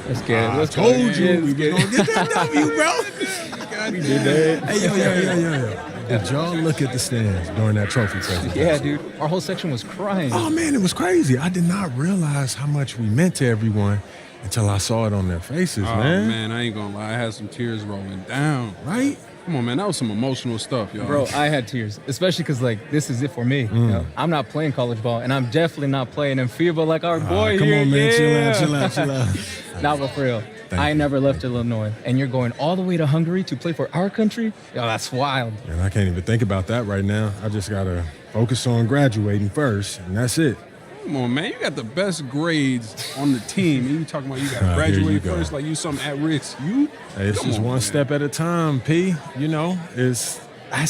Let's get it. Let's told go. you Yeah, we let's get was it. gonna get that W, bro. We did that. Hey, yo. Did y'all look at the stands during that trophy presentation? Yeah, dude. Our whole section was crying. Oh man, it was crazy. I did not realize how much we meant to everyone until I saw it on their faces, Oh, man. man, I ain't gonna lie. I had some tears rolling down. Right? Come on, man. That was some emotional stuff, y'all. Bro, I had tears, especially because, like, this is it for me. You know, I'm not playing college ball, and I'm definitely not playing in FIBA like our boy come here. on, man. Yeah. Chill out. Nah, but for real, I never left Illinois, and you're going all the way to Hungary to play for our country? Yo, that's wild. And I can't even think about that right now. I just gotta focus on graduating first, and that's it. Come on, man. You got the best grades on the team. And you talking about you got to Here you graduate go. first like you something at risk. Hey, it's Come just on, one man. step at a time, P. You know, that's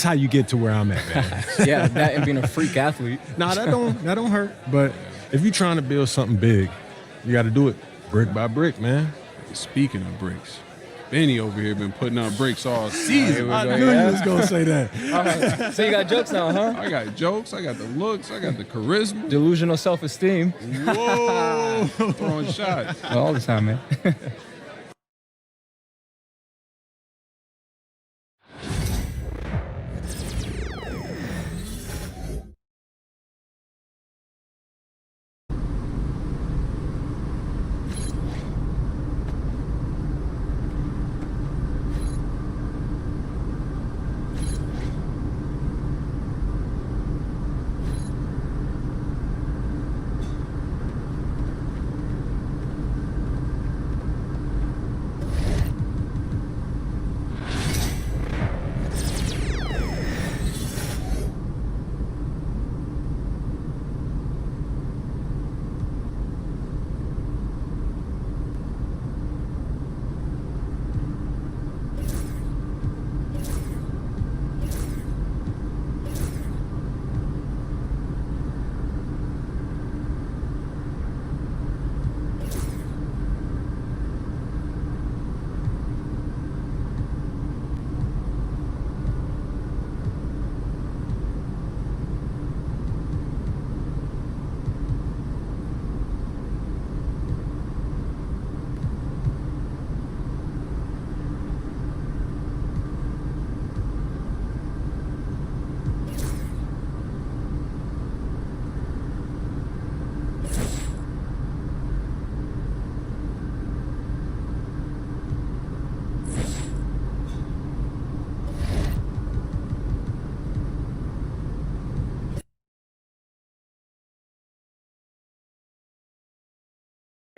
how you get to where I'm at, man. Yeah, that and being a freak athlete. Nah, that don't hurt. But if you're trying to build something big, you got to do it brick by brick, man. Speaking of bricks, Benny over here been putting up bricks all season. I knew you was gonna say that. All right. So you got jokes now, huh? I got jokes. I got the looks. I got the charisma. Delusional self-esteem. Whoa, throwing shots. All the time, man.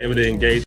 Able to engage.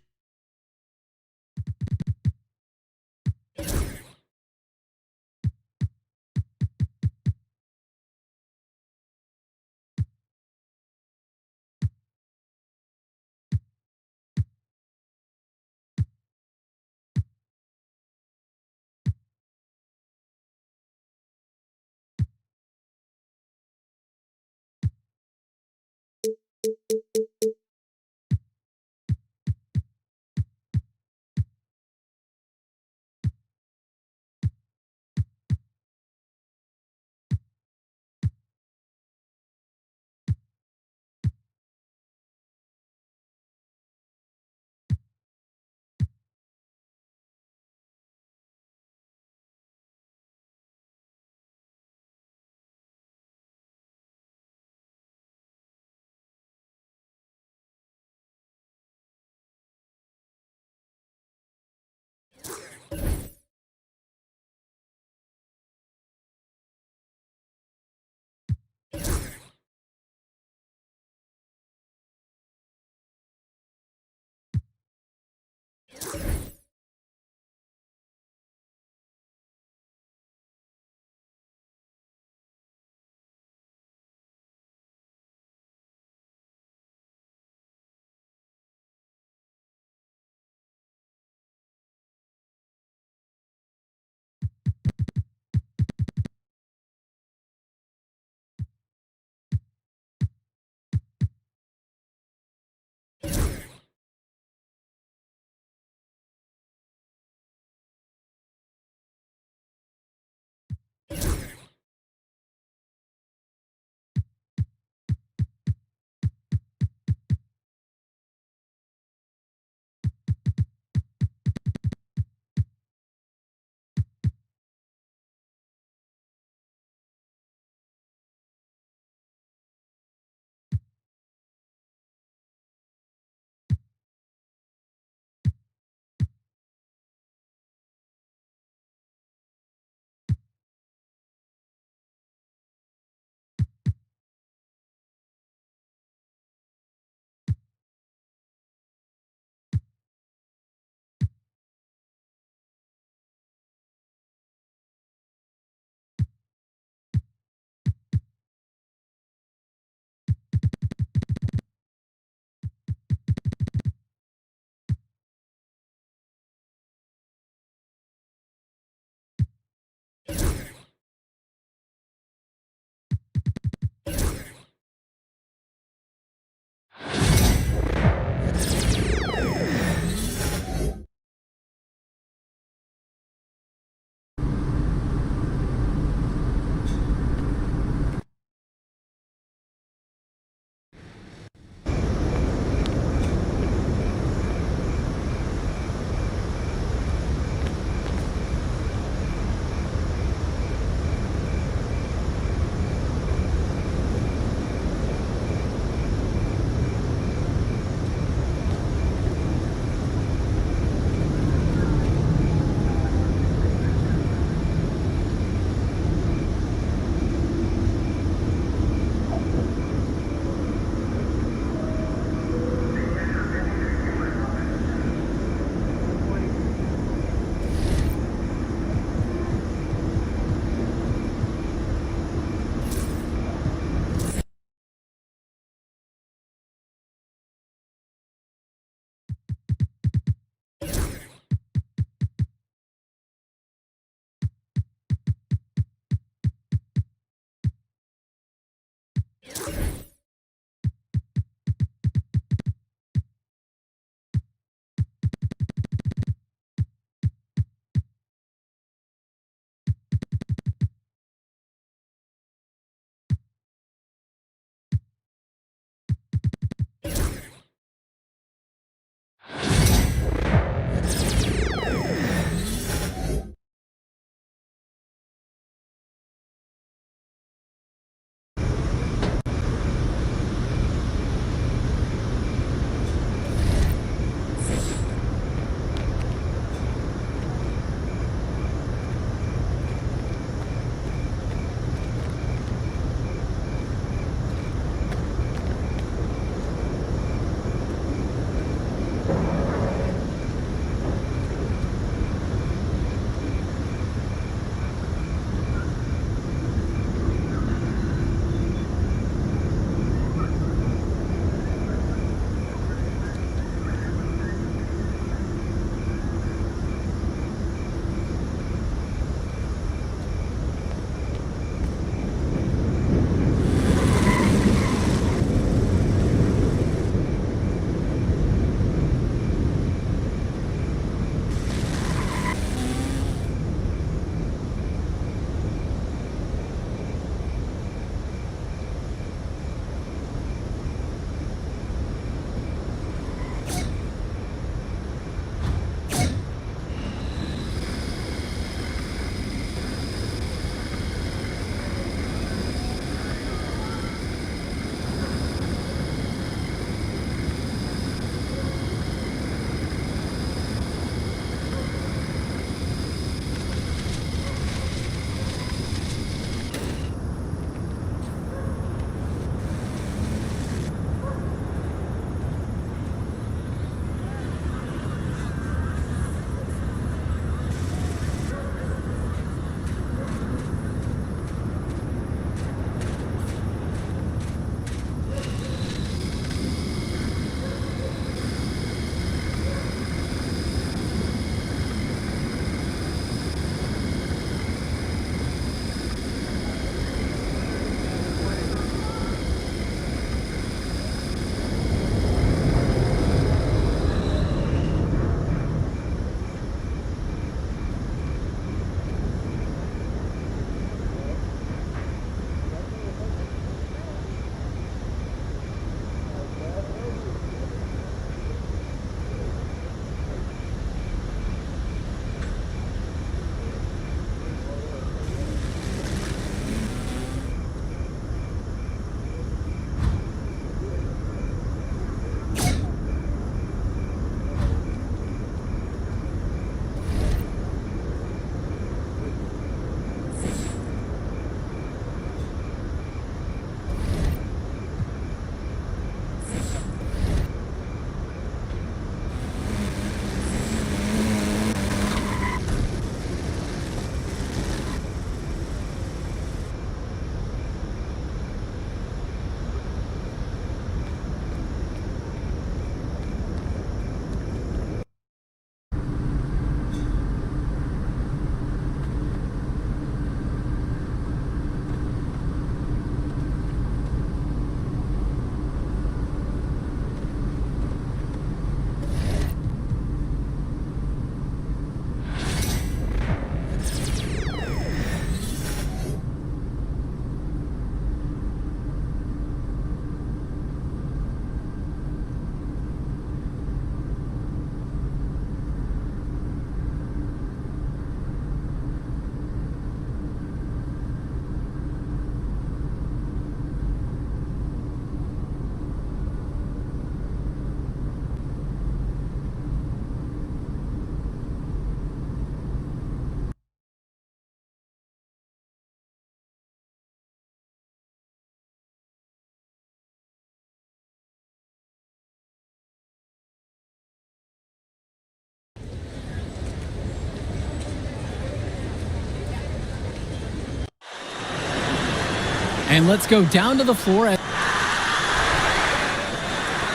And let's go down to the floor.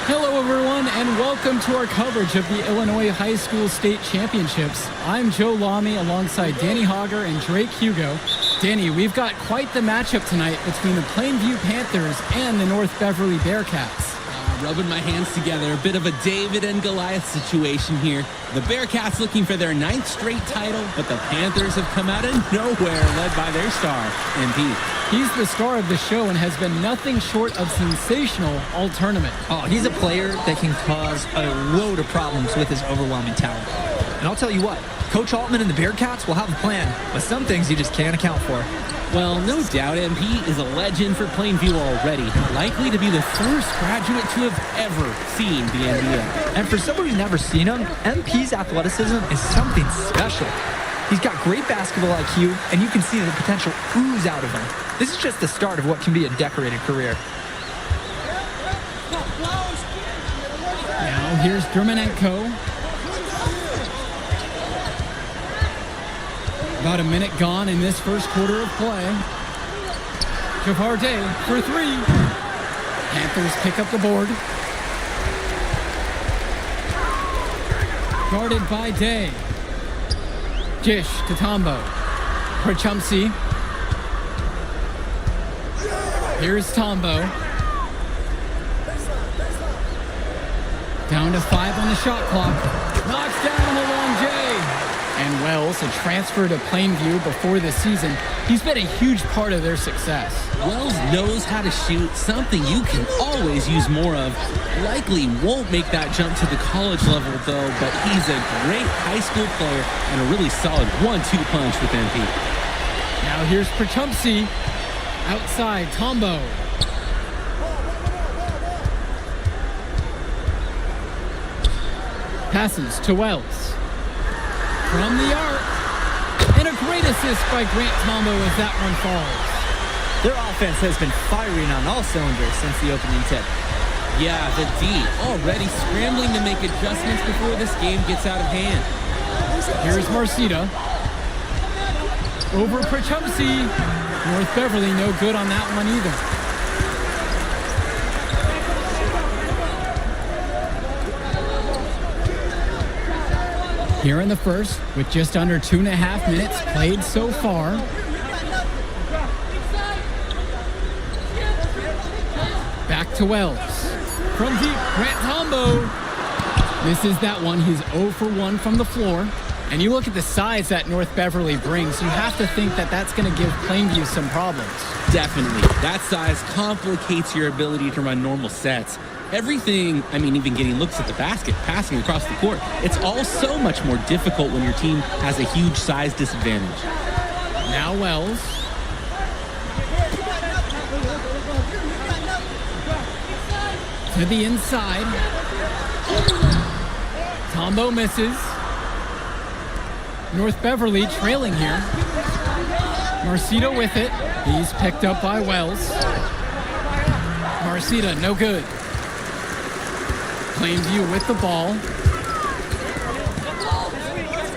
Hello, everyone, and welcome to our coverage of the Illinois High School State Championships. I'm Joe Lamy alongside Danny Hogger and Drake Hugo. Danny, we've got quite the matchup tonight between the Plainview Panthers and the North Beverly Bearcats. Rubbing my hands together, a bit of a David and Goliath situation here. The Bearcats looking for their 9th straight title, but the Panthers have come out of nowhere, led by their star, MP. He's the star of the show and has been nothing short of sensational all tournament. Oh, he's a player that can cause a load of problems with his overwhelming talent. And I'll tell you what, Coach Altman and the Bearcats will have a plan, but some things you just can't account for. Well, no doubt MP is a legend for Plainview already, likely to be the first graduate to have ever seen the NBA. And for someone who's never seen him, MP's athleticism is something special. He's got great basketball IQ, and you can see the potential ooze out of him. This is just the start of what can be a decorated career. Now here's Dermanenko. About a minute gone in this first quarter of play. Zephyrus for 3. Panthers pick up the board. Guarded by Day. Gish to Tombo. Prachumsi. Here's Tombo. Down to 5 on the shot clock. Knocks down the long J. And Wells, a transfer to Plainview before the season, he's been a huge part of their success. Wells knows how to shoot, something you can always use more of. Likely won't make that jump to the college level, though, but he's a great high school player and a really solid 1-2 punch with MP. Now here's Prachumsi. Outside, Tombo. Passes to Wells. From the arc. And a great assist by Grant Tombo as that one falls. Their offense has been firing on all cylinders since the opening tip. Yeah, the D already scrambling to make adjustments before this game gets out of hand. Here's Marcita. Over Prachumsi. North Beverly no good on that one either. Here in the first, with just under 2.5 minutes played so far. Back to Wells. From deep, Grant Tombo. Misses that one. He's 0 for 1 from the floor. And you look at the size that North Beverly brings, you have to think that that's going to give Plainview some problems. Definitely. That size complicates your ability to run normal sets. Everything, I mean, even getting looks at the basket, passing across the court, it's all so much more difficult when your team has a huge size disadvantage. Now Wells. To the inside. Tombo misses. North Beverly trailing here. Marcita with it. He's picked up by Wells. Marcita, no good. Plainview with the ball.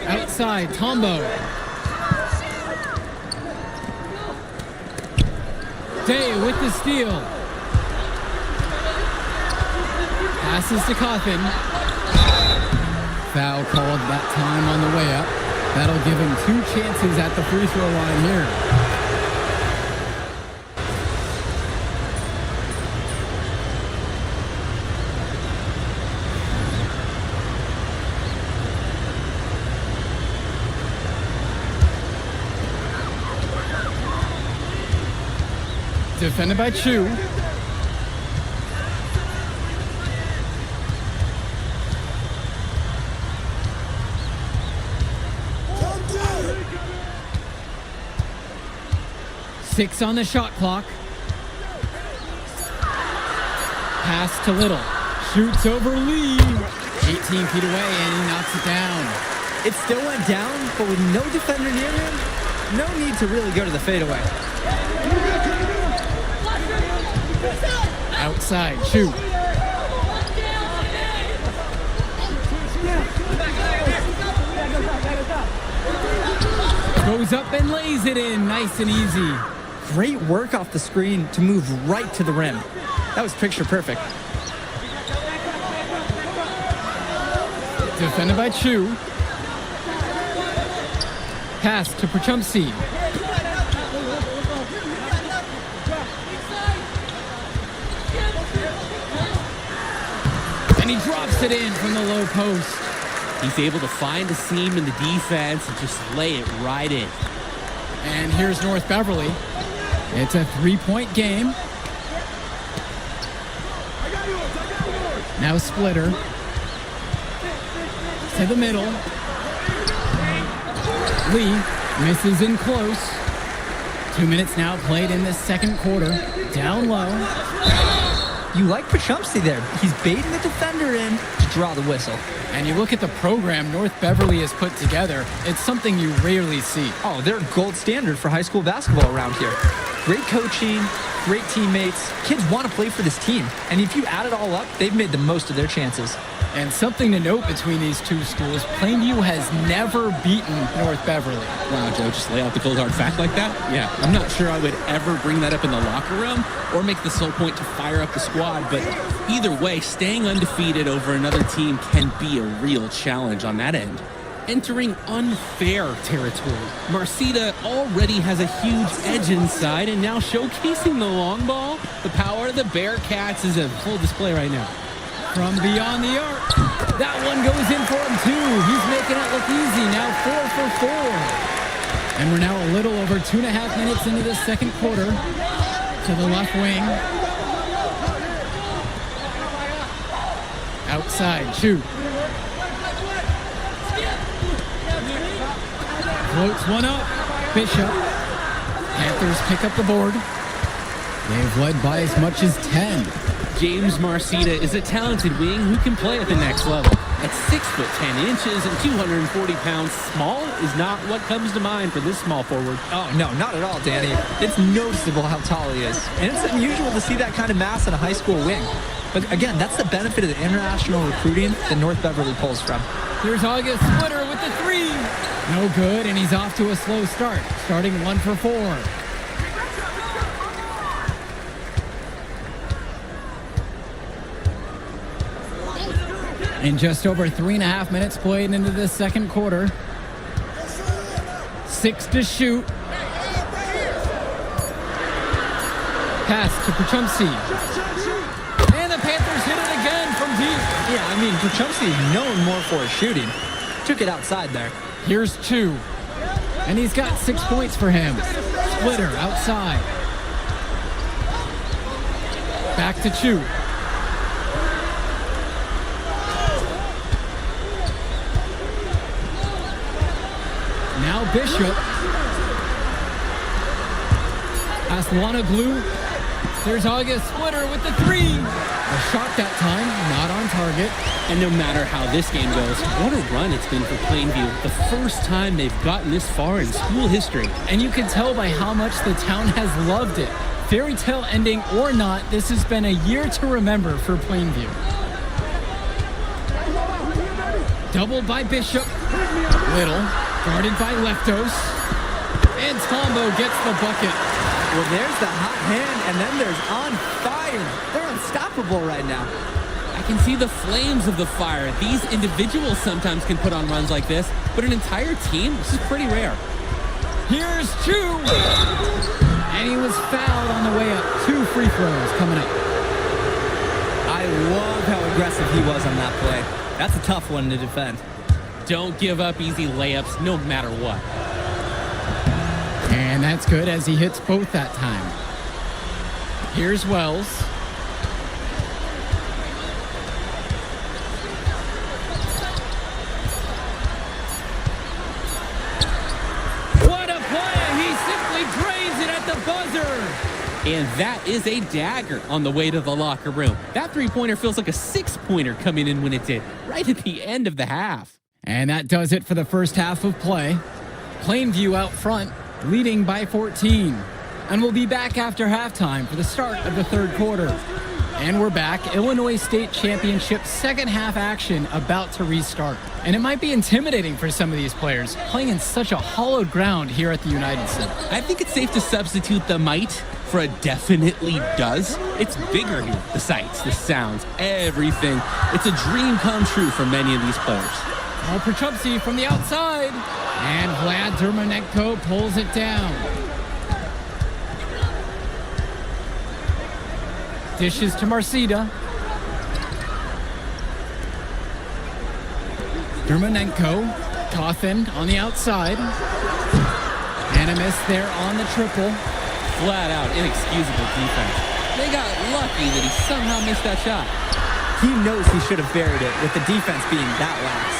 Outside, Tombo. Day with the steal. Passes to Coffin. Foul called that time on the way up. That'll give him 2 chances at the free throw line here. Defended by Chu. Six on the shot clock. Pass to Little. Shoots over Lee. 18 feet away and he knocks it down. It still went down, but with no defender near him, no need to really go to the fadeaway. Outside, Chu. Goes up and lays it in, nice and easy. great work off the screen to move right to the rim. That was picture perfect. Defended by Chu. Pass to Prachumsi. And he drops it in from the low post. He's able to find a seam in the defense and just lay it right in. And here's North Beverly. It's a 3-point game. Now Splitter. To the middle. Lee misses in close. 2 minutes now played in the second quarter. Down low. You like Prachumsi there. He's baiting the defender in to draw the whistle. And you look at the program North Beverly has put together, it's something you rarely see. Oh, they're gold standard for high school basketball around here. Great coaching, great teammates. Kids want to play for this team. And if you add it all up, they've made the most of their chances. And something to note between these two schools, Plainview has never beaten North Beverly. Wow, Joe, just lay out the cold hard fact like that? Yeah, I'm not sure I would ever bring that up in the locker room or make the sole point to fire up the squad, but either way, staying undefeated over another team can be a real challenge on that end. Entering unfair territory, Marcita already has a huge edge inside, and now showcasing the long ball. The power of the Bearcats is in full display right now. From beyond the arc. That one goes in for him too. He's making it look easy. Now 4 for 4. And we're now a little over 2.5 minutes into the second quarter. To the left wing. Outside, Chu. Floats one up. Bishop. Panthers pick up the board. They've led by as much as 10. James Marcita is a talented wing who can play at the next level. At 6 foot 10 inches and 240 pounds, small is not what comes to mind for this small forward. Oh, no, not at all, Danny. It's noticeable how tall he is. And it's unusual to see that kind of mass in a high school wing. But again, that's the benefit of the international recruiting that North Beverly pulls from. Here's August Splitter with the 3. No good, and he's off to a slow start, starting 1 for 4. In just over 3.5 minutes played into the second quarter. 6 to shoot. Pass to Prachumsi. And the Panthers hit it again from deep. Yeah, I mean, Prachumsi is known more for his shooting. Took it outside there. Here's Chu. And he's got 6 points for him. Splitter outside. Back to Chu. Now Bishop. Aswana Glue. There's August Splitter with the 3. A shot that time, not on target. And no matter how this game goes, what a run it's been for Plainview. The first time they've gotten this far in school history. And you can tell by how much the town has loved it. Fairy tale ending or not, this has been a year to remember for Plainview. Doubled by Bishop. Little. Guarded by Leftos. And Tombo gets the bucket. Well, there's the hot hand, and then there's on fire. They're unstoppable right now. I can see the flames of the fire. These individuals sometimes can put on runs like this, but an entire team, this is pretty rare. Here's Chu. And he was fouled on the way up. 2 free throws coming up. I love how aggressive he was on that play. That's a tough one to defend. Don't give up easy layups, no matter what. And that's good as he hits both that time. Here's Wells. What a play! He simply drains it at the buzzer! And that is a dagger on the way to the locker room. That three-pointer feels like a 6-pointer coming in when it did, right at the end of the half. And that does it for the first half of play. Plainview out front, leading by 14. And we'll be back after halftime for the start of the third quarter. And we're back. Illinois State Championship second half action about to restart. And it might be intimidating for some of these players playing in such a hollowed ground here at the United Center. I think it's safe to substitute the might for a definitely does. It's bigger here. The sights, the sounds, everything. It's a dream come true for many of these players. Ball for Chupsy from the outside. And Vlad Dermonenko pulls it down. Dishes to Marcida. Dermonenko, Cawthon on the outside. And a miss there on the triple. Flat out inexcusable defense. They got lucky that he somehow missed that shot. He knows he should have buried it with the defense being that lax.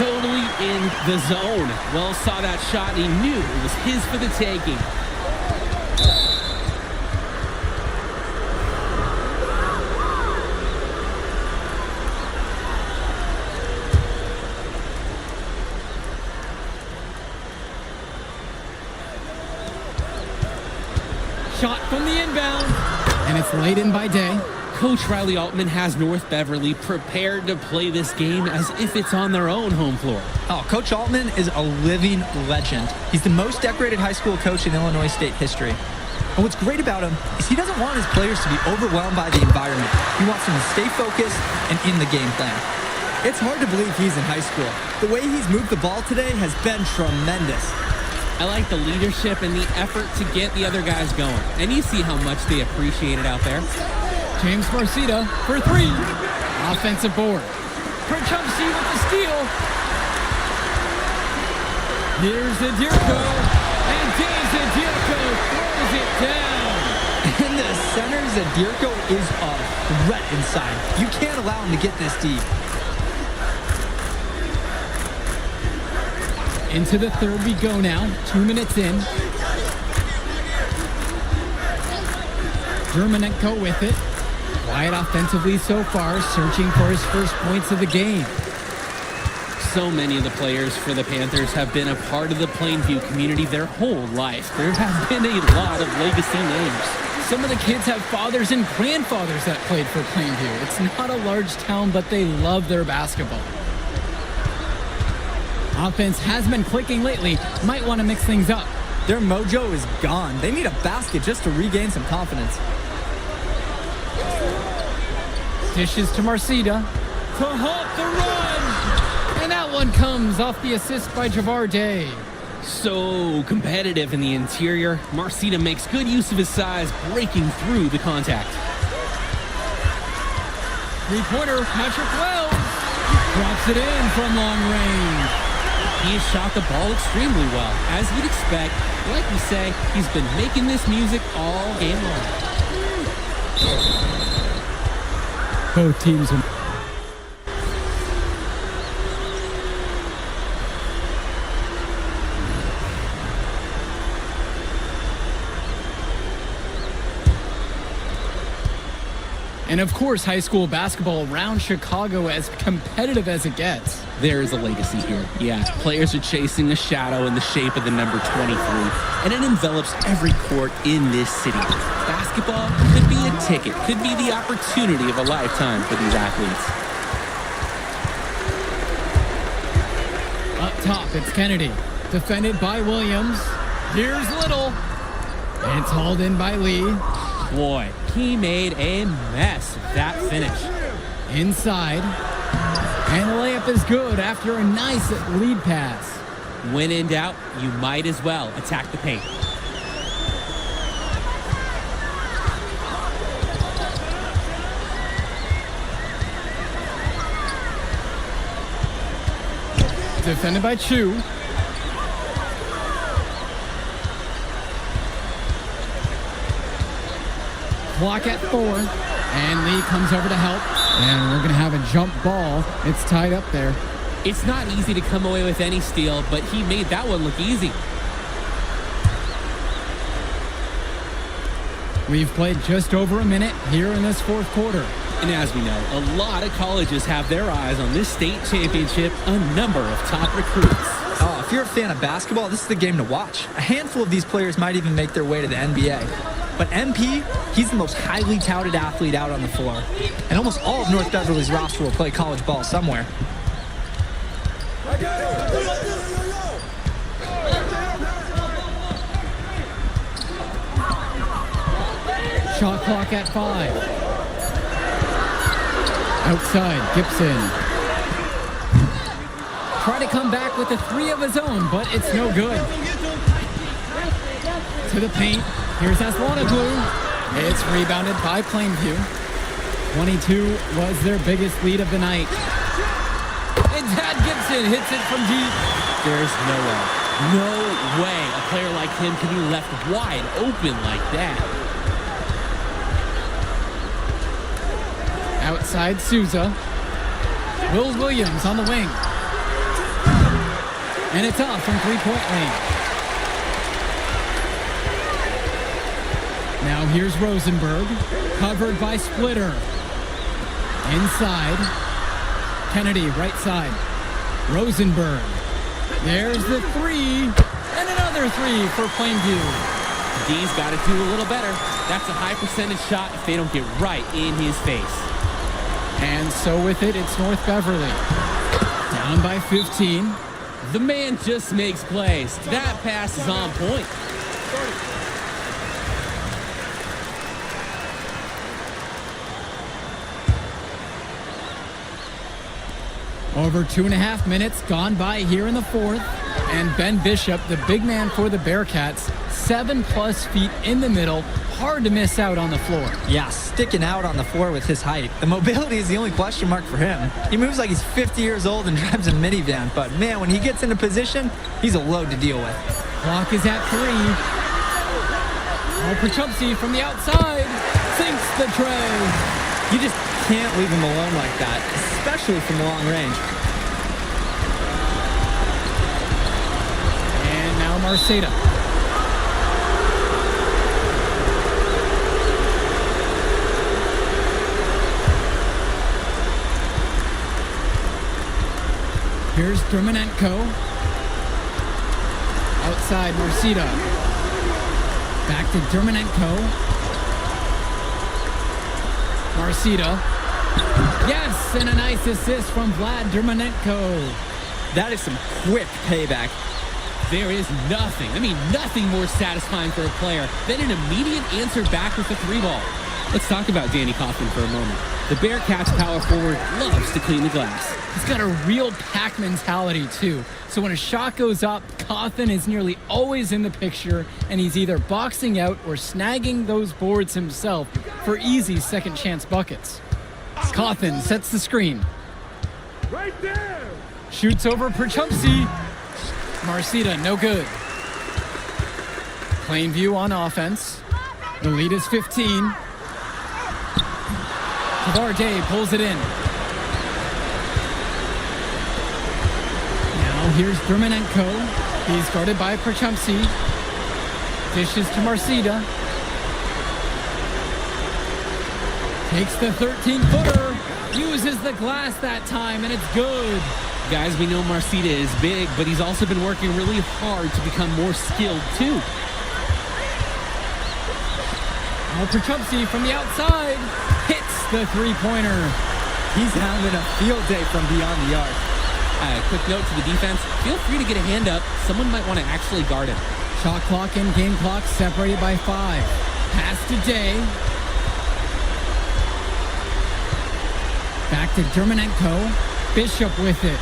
Totally in the zone. Wells saw that shot and he knew it was his for the taking. Shot from the inbound. And it's laid in by Day. Coach Riley Altman has North Beverly prepared to play this game as if it's on their own home floor. Oh, Coach Altman is a living legend. He's the most decorated high school coach in Illinois State history. And what's great about him is he doesn't want his players to be overwhelmed by the environment. He wants them to stay focused and in the game plan. It's hard to believe he's in high school. The way he's moved the ball today has been tremendous. I like the leadership and the effort to get the other guys going. And you see how much they appreciate it out there. James Marcida for three. Offensive board. For Chumsey with the steal. Here's Zadirko. And Dave Zadirko throws it down. In the center, Zadirko is a threat inside. You can't allow him to get this deep. Into the third we go now. 2 minutes in. Dermonenko with it. Quiet offensively so far, searching for his first points of the game. So many of the players for the Panthers have been a part of the Plainview community their whole life. There have been a lot of legacy names. Some of the kids have fathers and grandfathers that played for Plainview. It's not a large town, but they love their basketball. Offense has been clicking lately. Might want to mix things up. Their mojo is gone. They need a basket just to regain some confidence. Dishes to Marcida. To halt the run! And that one comes off the assist by Javar Day. So competitive in the interior. Marcida makes good use of his size, breaking through the contact. Three-pointer, Patrick Wells. Drops it in from long range. He has shot the ball extremely well. As you'd expect, like we say, he's been making this music all game long. Both teams are... And of course, high school basketball around Chicago as competitive as it gets. There is a legacy here. Yeah, players are chasing a shadow in the shape of the number 23, and it envelops every court in this city. Basketball could be a ticket, could be the opportunity of a lifetime for these athletes. Up top, it's Kennedy. Defended by Williams. Here's Little. And it's hauled in by Lee. Boy, he made a mess of that finish. Inside. And the layup is good after a nice lead pass. When in doubt, you might as well attack the paint. Defended by Chu. Clock at 4. And Lee comes over to help. And we're going to have a jump ball. It's tied up there. It's not easy to come away with any steal, but he made that one look easy. We've played just over a minute here in this fourth quarter. And as we know, a lot of colleges have their eyes on this state championship, a number of top recruits. Oh, if you're a fan of basketball, this is the game to watch. A handful of these players might even make their way to the NBA. But MP, he's the most highly touted athlete out on the floor. And almost all of North Beverly's roster will play college ball somewhere. Shot clock at 5. Outside, Gibson. Try to come back with a 3 of his own, but it's no good. To the paint. Here's Aslanoglu. It's rebounded by Plainview. 22 was their biggest lead of the night. And Tad Gibson hits it from deep. There's no way a player like him can be left wide open like that. Outside Souza. Will Williams on the wing. And it's off from three-point lane. Now here's Rosenberg, covered by Splitter. Inside. Kennedy, right side. Rosenberg. There's the 3. And another 3 for Plainview. D's got to do a little better. That's a high percentage shot if they don't get right in his face. And so with it, it's North Beverly. Down by 15. The man just makes plays. That pass is on point. Over 2.5 minutes gone by here in the fourth. And Ben Bishop, the big man for the Bearcats, 7+ feet in the middle. Hard to miss out on the floor. Yeah, sticking out on the floor with his height. The mobility is the only question mark for him. He moves like he's 50 years old and drives a minivan, but man, when he gets into position, he's a load to deal with. Clock is at 3. Perchupsky from the outside sinks the tray. You just can't leave him alone like that, especially from long range. And now Marceda. Here's Dermanenko. Outside, Marceda. Back to Dermanenko. Marceda. Yes, and a nice assist from Vlad Dermanenko. That is some quick payback. There is nothing more satisfying for a player than an immediate answer back with a 3-ball. Let's talk about Danny Kaufman for a moment. The Bearcats power forward loves to clean the glass. He's got a real pack mentality, too. So when a shot goes up, Kaufman is nearly always in the picture, and he's either boxing out or snagging those boards himself for easy second-chance buckets. Kaufman sets the screen. Right there! Shoots over Perchupsky. Marceda, no good. Plainview on offense. The lead is 15. Tavarde pulls it in. Now here's Dermanenko. He's guarded by Perchupsky. Dishes to Marceda. Takes the 13-footer. Uses the glass that time, and it's good. Guys, we know Marceda is big, but he's also been working really hard to become more skilled, too. Now Perchupsky from the outside hits the three-pointer. He's having a field day from beyond the arc. Quick note to the defense, feel free to get a hand up. Someone might want to actually guard him. Shot clock and game clock separated by 5. Pass to Day. Back to Dermanenko. Bishop with it.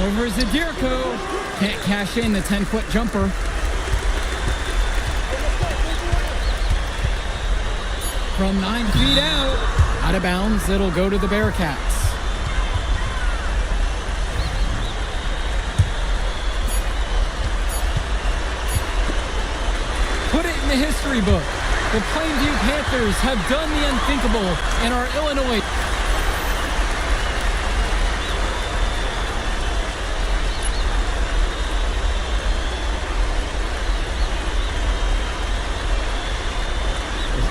Over Zadirko. Can't cash in the 10-foot jumper. From 9 feet out of bounds, it'll go to the Bearcats. Put it in the history book. The Plainview Panthers have done the unthinkable in our Illinois.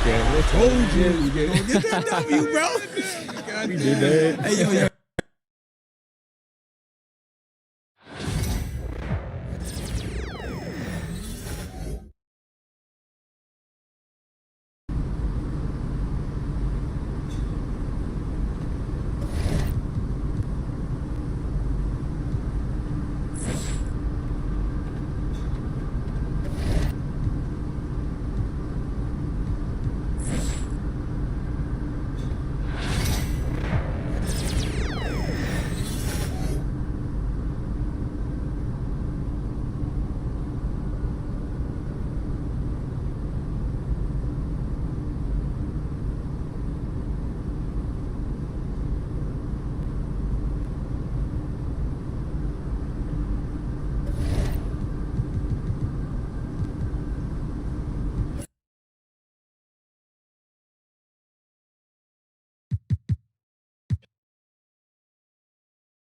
I told you, you're gonna get that W, bro. We did that. Hey, yo.